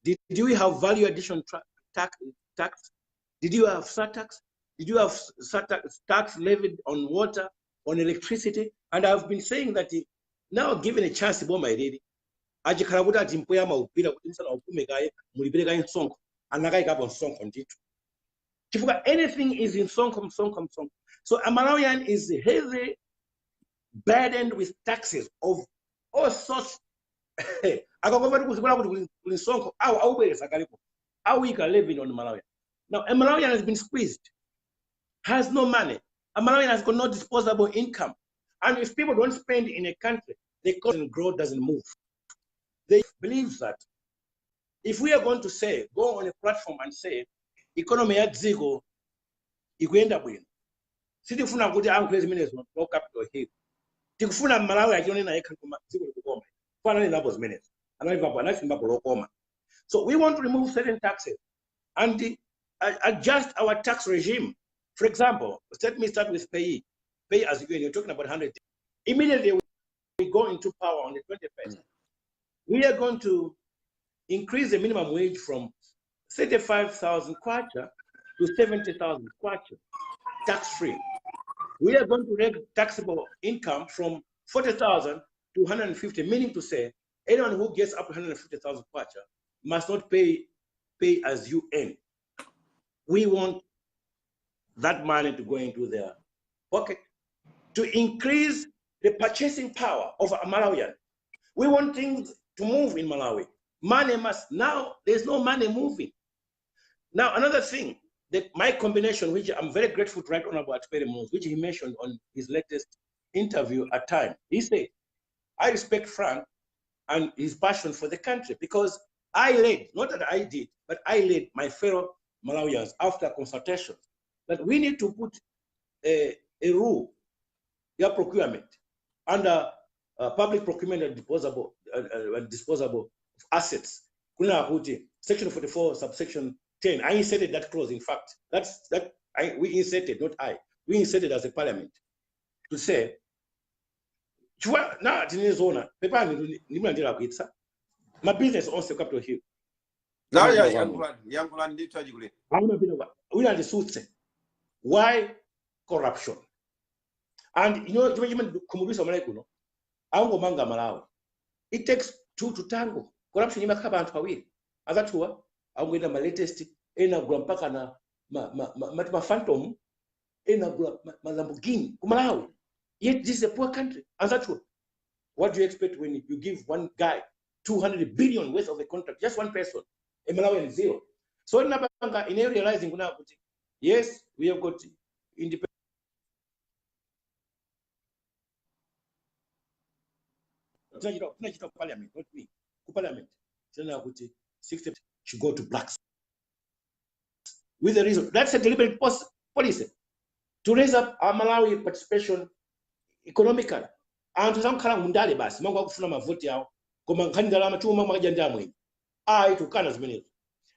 [SPEAKER 3] Did we have value addition tax? Did you have tax? Did you have tax levied on water, on electricity? And I've been saying that now given a chance to bomb my lady, ajikarabuta jimpoya maupira kutimsana ukumekaye mulibireka in sonko anakai kap on sonko nditu. Chifuka anything is in sonko. So a Malawian is heavily burdened with taxes of all sorts. Now, a Malawian has been squeezed, has no money. A Malawian has got no disposable income. And if people don't spend in a country, the economy growth doesn't move. They believe that if we are going to say, go on a platform and say, economy at zero, you end up with. City Funa Gudia Uncle's minutes no capital here. Tikufuna Malawi, I don't know I can come zero to go. Finally, that was minutes. And I so we want to remove certain taxes and adjust our tax regime. For example, let me start with pay as you go. You're talking about 100. Immediately we go into power on the 21st. We are going to increase the minimum wage from 35,000 kwacha to 70,000 kwacha, tax-free. We are going to raise taxable income from 40,000 to 150, meaning to say anyone who gets up to 150,000 kwacha must not pay as you earn. We want that money to go into their pocket to increase the purchasing power of a Malawian. We want things to move in Malawi. Money must, now there's no money moving. Now another thing, my combination, which I'm very grateful to Right Honorable Atwere, which he mentioned on his latest interview at Time. He said, I respect Frank and his passion for the country because I led, not that I did, but I led my fellow Malawians after consultation that we need to put a rule, your procurement, under public procurement and disposable assets. Section 44, subsection 10. I inserted that clause. In fact, we inserted, not I. We inserted as a parliament to say, my business also capital here.
[SPEAKER 1] Now, young man,
[SPEAKER 3] We are the suits. Why corruption? And it takes two to tango. Corruption is a Azatwa, I'm going to my latest in a Grampaka na Phantom in a Lamborghini, Kumalawi. Yet this is a poor country. Azatwa. What do you expect when you give one guy 200 billion worth of a contract, just one person, a Malawian zero. So in realizing now, yes, we have got independent. Parliament, not me. Parliament. So now 60 should go to blacks. With the reason that's a deliberate policy to raise up our Malawi participation economically. And to some kind of mundale bas, mango kufuna mavoti yao, koma nkhani ndalama chuma mwakajanja mwenye. To kana zimene.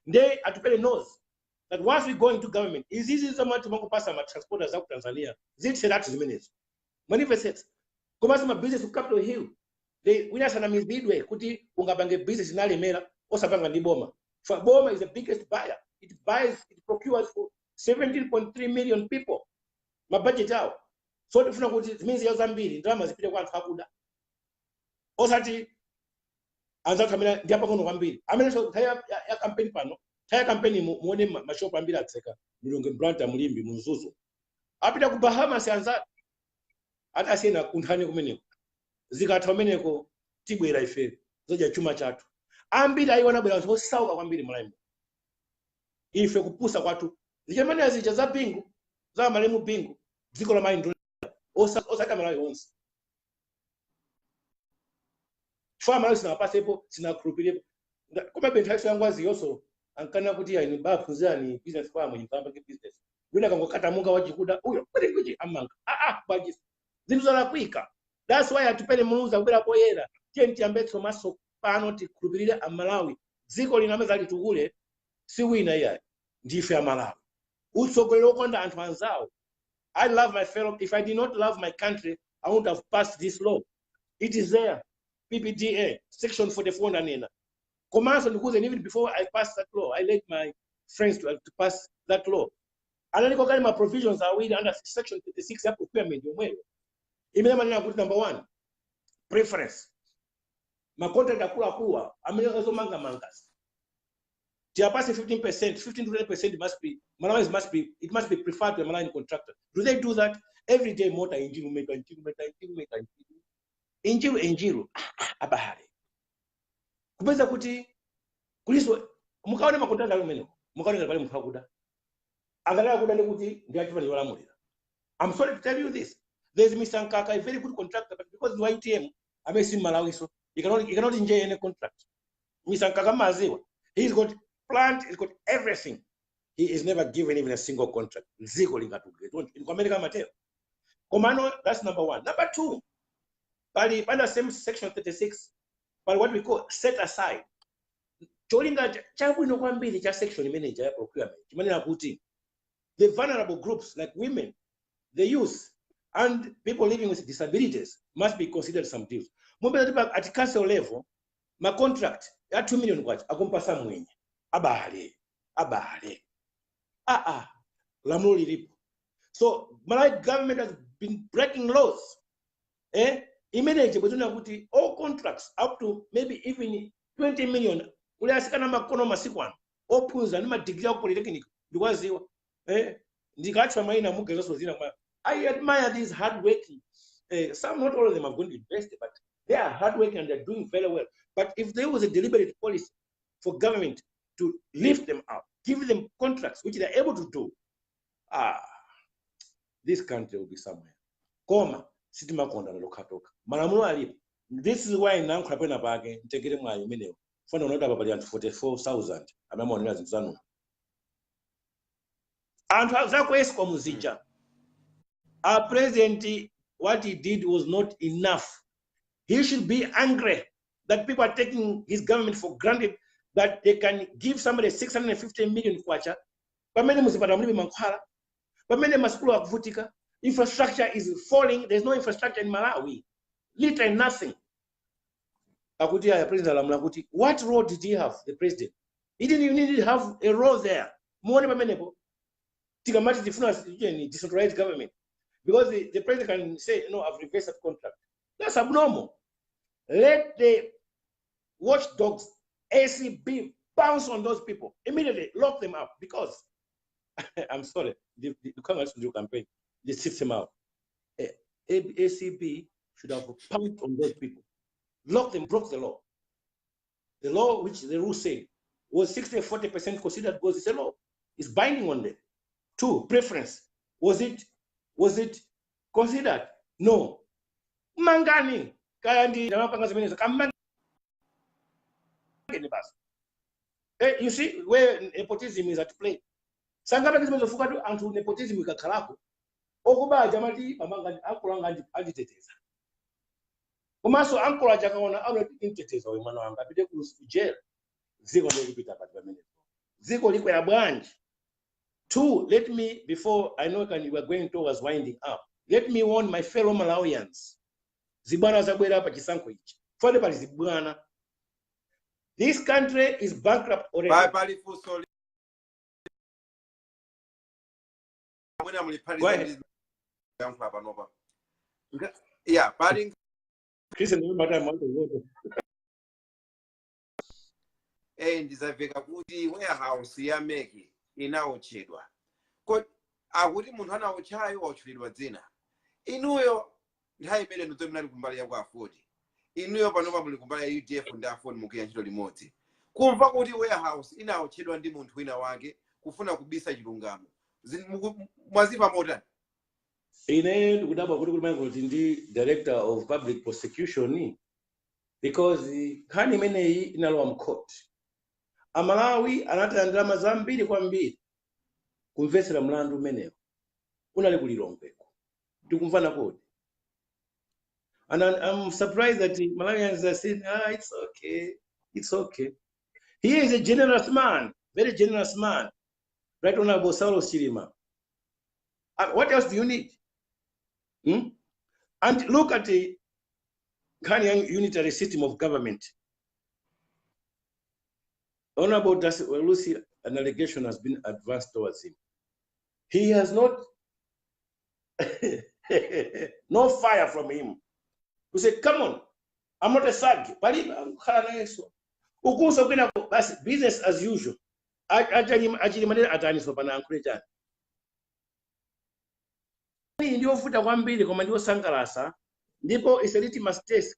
[SPEAKER 3] They atupele knows that once we go into government, is easy so much mango pasa ma transporters out Tanzania. Zit say that zimene. Manifest. Koma sama business to Capitol Hill. They we are midway kuti ungabange business nalemera osapanga ndi boma. For Boma is the biggest buyer. It procures for 17.3 million people. My budget out. So if it means you're Zambili, drama is one fakuda. Osati, and that I Japan Wambili. I mean, so Taya campaign panel, Taya campaign money, my shop and Bila Seka, Mulungan Branta Mulimbi, Muzuzu. Apita Bahamas and that. At Asena Kuntani Kumini. Zikatomeneko, Tibu Raife, Zoja Chuma Chat. Ambida, I want to be on South of Wambili Malambo. If you kupusa watu zijamani azijaza bingu za malemu bingu ziko la mind osaka Malawi once fa Malawi sina pasepo sina krupile kuma bentaxi yangu aziyoso ankana kuti ya ni bafunza ni business farm ni pamba business wina kangokata munga wajikuda uyo kweli kuji amanga baji zinuzala kwika. That's why atupele muluza ubera boyera tenti ambetso maso pano ti krupile Malawi ziko linameza litugule si wina ya ndife ya Malawi usogolero konda anthu anzawo. I love my fellow. If I did not love my country, I wouldn't have passed this law. It is there. PPDA section 44 nanena. Commerce and even before I passed that law, I led my friends to pass that law. And then my provisions are with under section 36 ya procurement yomweyo. Imema nina kuti number 1 preference. My contract akula kuwa amelezo manga mangas. They are passing 15%, 15 to 20% must be preferred to a Malawian contractor. Do they do that? Every day motor injiru abahari. Kubeza kuti kuliso mukaone makontractor lumeno. Mukaone pale mfakuda. Angalia kuda ne kuti ndi achiva niwala mulira. I'm sorry to tell you this. There's Mr. Nkaka, a very good contractor, but because the YTM, I may see Malawi, so you cannot enjoy any contract. Mr. Nkaka Maziwa, he's got plant, he's got everything. He is never given even a single contract. Ziko linga to get in America material. Komano, that's number 1. Number 2, under same section 36, but what we call set aside. Cholinga chabu no kwambili cha section manager procurement. The vulnerable groups like women, the youth, and people living with disabilities must be considered some deals. At council level, my contract at 2 million kwacha akumpasa mwenye. Abahale. Lamuli lipo. So Malawi government has been breaking laws. Immediately, all contracts up to maybe even 20 million. Uliasikana makono masikwana. Opunza nima degree ya polytechnic. Duwaziwa. Ndikachwa maina muge zoso zina kwa. I admire these hardworking. Some, not all of them are going to invest, but they are hardworking and they're doing very well. But if there was a deliberate policy for government to lift them up, give them contracts, which they're able to do, this country will be somewhere. Koma, sitima konda lokatoka. Malamulo alipo. This is why now krapena bage, ntegere mwayo meneo. Fona unota babali antu 44,000. Amema onina zinzanu. Antu zako esko muzija. Our president, what he did was not enough. He should be angry that people are taking his government for granted, that they can give somebody 650 million kwacha. But many infrastructure is falling. There's no infrastructure in Malawi. Little and nothing. What role did he have, the president? He didn't even need to have a role there. Decentralized government. Because the president can say, no, I've reversed that contract. That's abnormal. Let the watchdogs, ACB, bounce on those people. Immediately lock them up because, I'm sorry, the Congress do campaign, they sift them out. ACB should have pounced on those people. Lock them, broke the law. the law, which the rule said, was 60-40% considered because it's a law. It's binding on them. 2, preference. Was it considered? No. Mangani. You see where nepotism is at play. Sangaba kizimezofuka tu antu nepotism ikakhalako. Okuba jamati pamanga akulanga anditeteza. Komanso ankola chakaona anotiteteza we mwana wanga apite ku jail. Ziko ndikupita pati pamene. Ziko likwera bwanji. 2, let me, before I know you are going towards winding up, let me warn my fellow Malawians. Zibwana zabwera pa chisankho ichi. Fode pali zibwana. This country is bankrupt already.
[SPEAKER 1] Yeah, padding. Ndizaveka kuti warehouse ya meki inaotchedwa. Akuti munthu anaotchayo waotchulidwa dzina. Inuyo nthawi imene ndozo mnali kumbali ya kwa 40. Inuyo panopa muli kumbali ya UDF ndi afoni mukuya ntchito limodzi. Kumva kuti warehouse inaotchedwa ndi munthu wina wake kufuna kubisa chilungamo. Mwazipa motani?
[SPEAKER 3] Ine ndikudabwa kuti kuti ndi director of public prosecution because nkhani imeneyi inalowa mcourt. Amalawi anataya ndalama zambiri kwambiri kumvetsera mlandu umenewo. Unali kulilongweko. Tikumvana kodi. And I'm surprised that Malawians are saying, it's okay. It's okay. He is a generous man, very generous man. Right Honorable Saulo Chilima. What else do you need? And look at the Ghanaian unitary system of government. Honorable Lucy, an allegation has been advanced towards him. He has not, no fire from him. We say, come on, I'm not a thug. Business as usual. Ndio futa kwa mbili kwa ndio sangalasa ndipo is a litmus test.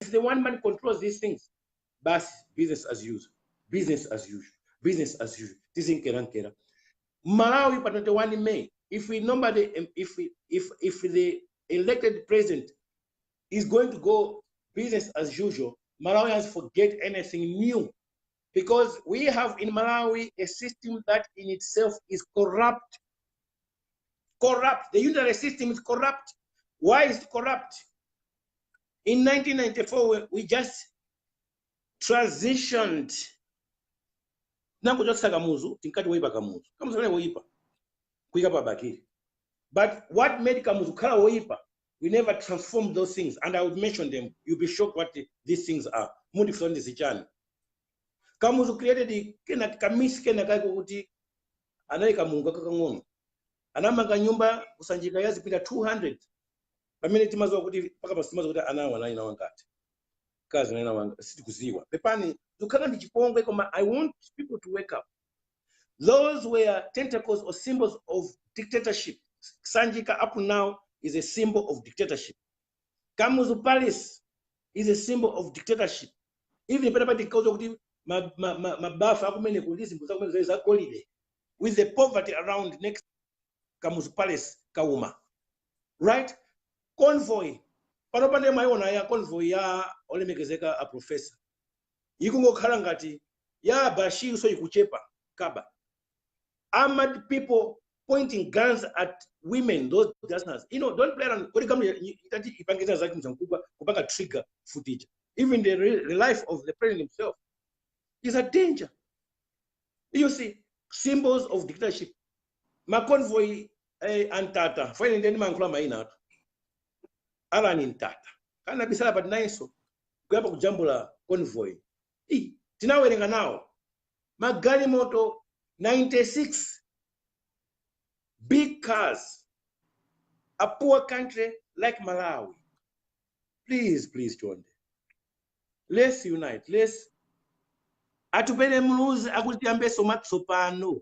[SPEAKER 3] If the one man controls these things, but business as usual, business as usual, business as usual. This is Kera. Malawi, but not the 1 in May. If we nobody, if the elected president is going to go business as usual, Malawians forget anything new, because we have in Malawi a system that in itself is corrupt. Corrupt. The unitary system is corrupt. Why is it corrupt? In 1994, we just transitioned. But what made Kamuzu Kala Weipa? We never transformed those things, and I would mention them. You'll be shocked what these things are. Kamuzu created the Kamis Kenakakuti, Anaka Munga Kakangon. Anamaka Nyumba, Usanjika Yazipita 200. I mean, it must be an hour and I want people to wake up. Those were tentacles or symbols of dictatorship. Sanjika up now is a symbol of dictatorship. Kamuzu Palace is a symbol of dictatorship. Even if anybody calls with the poverty around next Kamuzu Palace, Kauma. right? Convoy. Panopande maiona ya convoy ya olemekezeka a professor. Ikungokhala ngati ya Bashir so ikuchepa kaba. Armored people pointing guns at women, those dancers. You know, don't play around. When it comes to trigger footage, even the life of the president himself is a danger. You see, symbols of dictatorship. Ma convoy antata. Finally, then man kula maina. Alan in tata. Kana bisala but nice so. Kuyapa kujambula convoy. Tinawerenga now. Magari moto 96 big cars. A poor country like Malawi. Please, John. Let's unite. Let's atupele mluzi akutiambe somatsopano.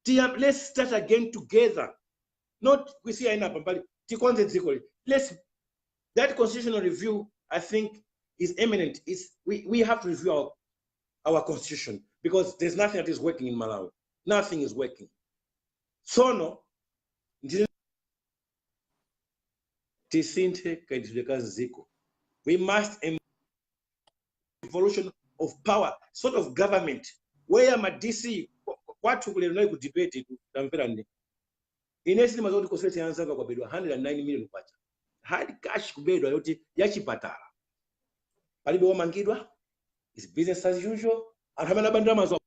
[SPEAKER 3] Let's start again together. Not we see aina pambali. Let's that constitutional review, I think, is imminent. We have to review our constitution because there's nothing that is working in Malawi. Nothing is working. So no. We must evolution of power, sort of government, where my DC, what to debate it, inesi mazoti kosete yanzanga kwa bedwa 109 million kwacha. Hard cash kubedwa yoti yachipatala. Palibe wamangidwa, is business as usual, and hamana bandama zo.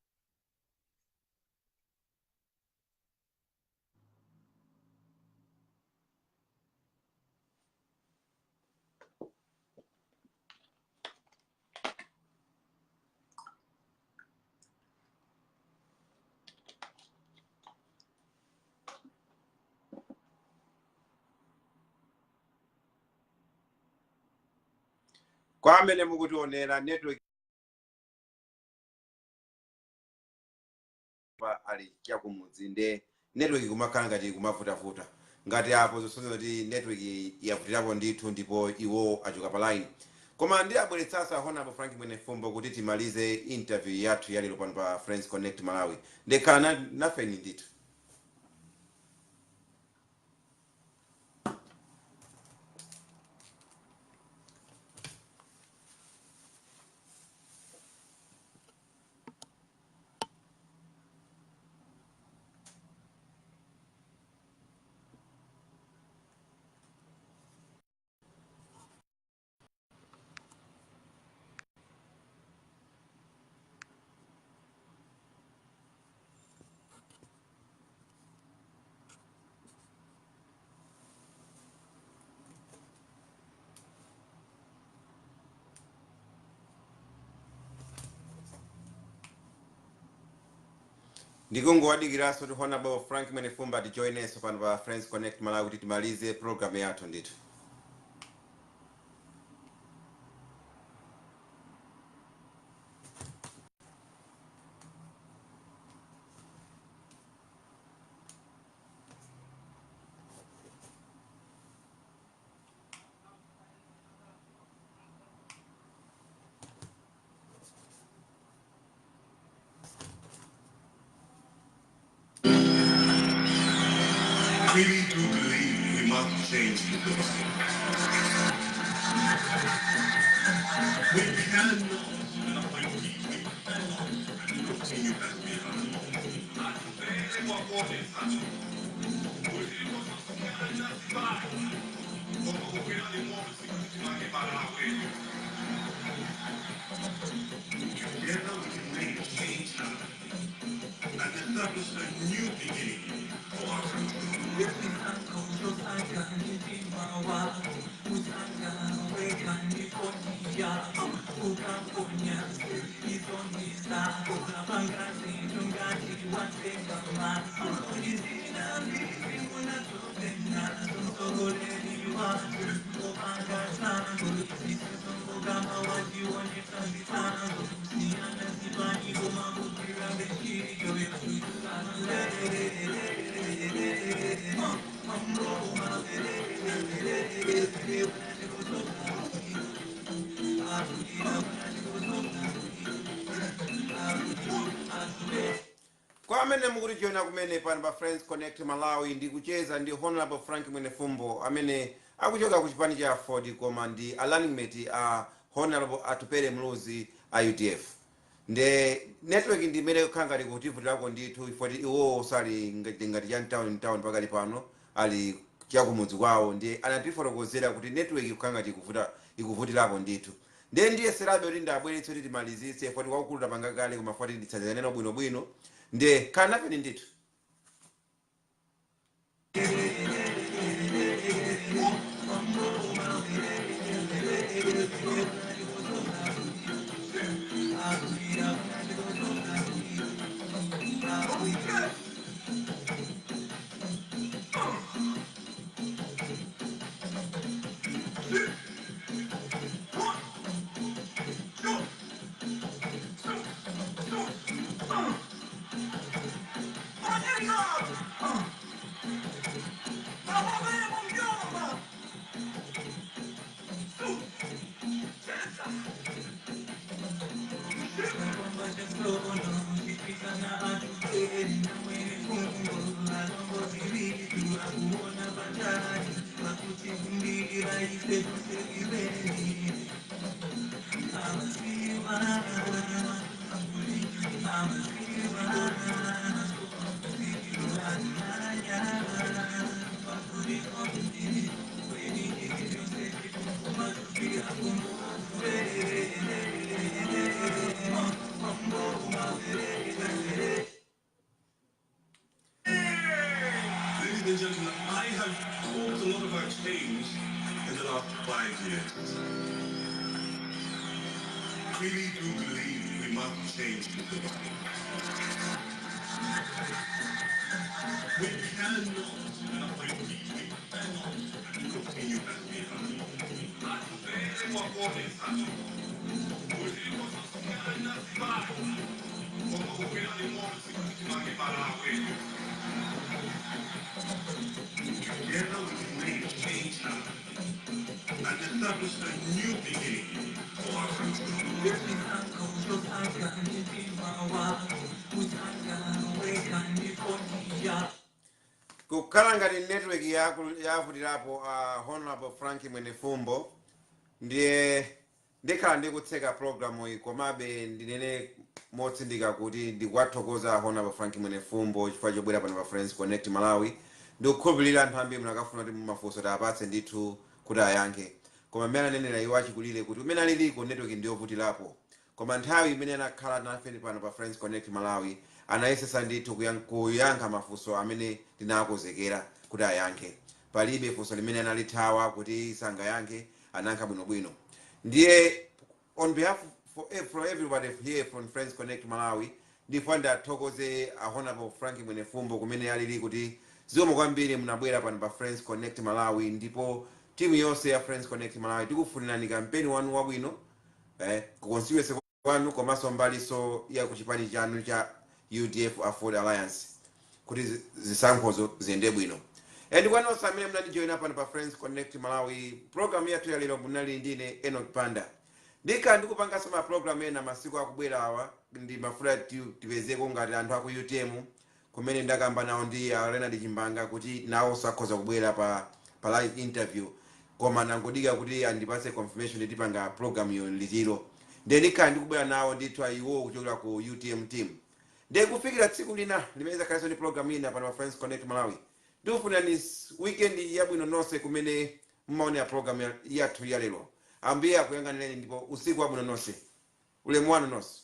[SPEAKER 1] Kwamene mukutionera network ali kya kumudzi nde network kumakhala ngati kumavutavuta ngati apo zosonza kuti network yavutirapo ndithu ndipo iwo achoka pa line. Koma ndi abweretsasa Honorable Frank Mwenefumbo kuti timalize interview yathu yalero pano pa Friends Connect Malawi. Ndekhala nafeni ndithu. Ndikungowadikiraso kuti Honorable Frank Mwenefumbo atijoin us pano pa Friends Connect Malawi kuti timalize program yathu ndithu.
[SPEAKER 2] I really do believe we must change the system. We cannot continue as we Together we can make a change and establish a new beginning for our country.
[SPEAKER 1] amene mukuri joina kumene pano pa Friends Connect Malawi ndi kucheza ndi Honorable Frank Mwenefumbo amene akuchoka ku chipani cha Ford koma ndi running mate a Honorable Tumpale mluzi a UDF. Nde network ndi imene khangati kutivutako ndithu ifoti iwo sali ngati ya town pakali pano ali chakumudzi kwawo ndi anatifotokozera kuti network khangati ikuvutilako ndithu. Nde ndiye serabe kuti ndabweretsa kuti timalizitse foti kwakukuluta panga kale koma foti nditsazanena bwinobwino nde kanapeni ndithu.
[SPEAKER 2] Ladies and gentlemen, I have talked a lot about change in the last 5 years. I really do believe we must change the system. We cannot continue as we are. Together we can make change happen and establish a new beginning for our country.
[SPEAKER 1] Kukhala ngati network yavutirapo Honorable Frank Mwenefumbo ndiye ndikhala ndikutseka programu iyi komabe ndinene motsindika kuti ndikwathokoza Honorable Frank Mwenefumbo chifukwa chobwera pano pa Friends Connect Malawi ndikukhulupirira anthu ambiri munakafuna kuti mumafunso tapatse ndithu kuti ayankhe koma mmene ananenera iwo achikulire kuti umene aliliko network ndiyovutirapo koma nthawi imene anakhala nafe pano pa Friends Connect Malawi anayesesa ndithu kuyankha mafunso amene tinakonzekera kuti ayankhe palibe funso limene analithawa kuti sangayankhe anayankha bwinobwino ndiye on behalf for everybody here from Friends Connect Malawi ndifuna ndathokoze Honorable Frank Mwenefumbo kumene alili kuti zikomo kwambiri munabwera pano pa Friends Connect Malawi ndipo timu yonse ya Friends Connect Malawi tikufunirani kampeni wanu wabwino kuconstituency wanu komanso mbaliso ya kuchipani chanu cha UDF Afford Alliance kuti zisankhozo ziyende bwino ndikwanonse amene munatijoyina pano pa Friends Connect Malawi program yathu ya lero munali ndine Enoch Panda ndikhala ndikupanganso ma program ena masiku akubwera awa ndi mafuna tipezeko ngati anthu aku UTM kumene ndakamba nawo ndi Leonard Chimbanga kuti nawo sakhoza kubwera pa live interview koma nangodika kuti andipatse confirmation tipanga program yo litiro ndikhala ndikubwera nawo ndithu iwo kuchokera ku UTM team kufikira tsiku lina limene zakhalaso ndi program ina pano pa Friends Connect Malawi ndikufunirani weekend yabwino nonse kumene mmaonera program yathu ya lero ambuye akuyang'anireni ndipo usiku wabwino nonse ulemu wanu nonse.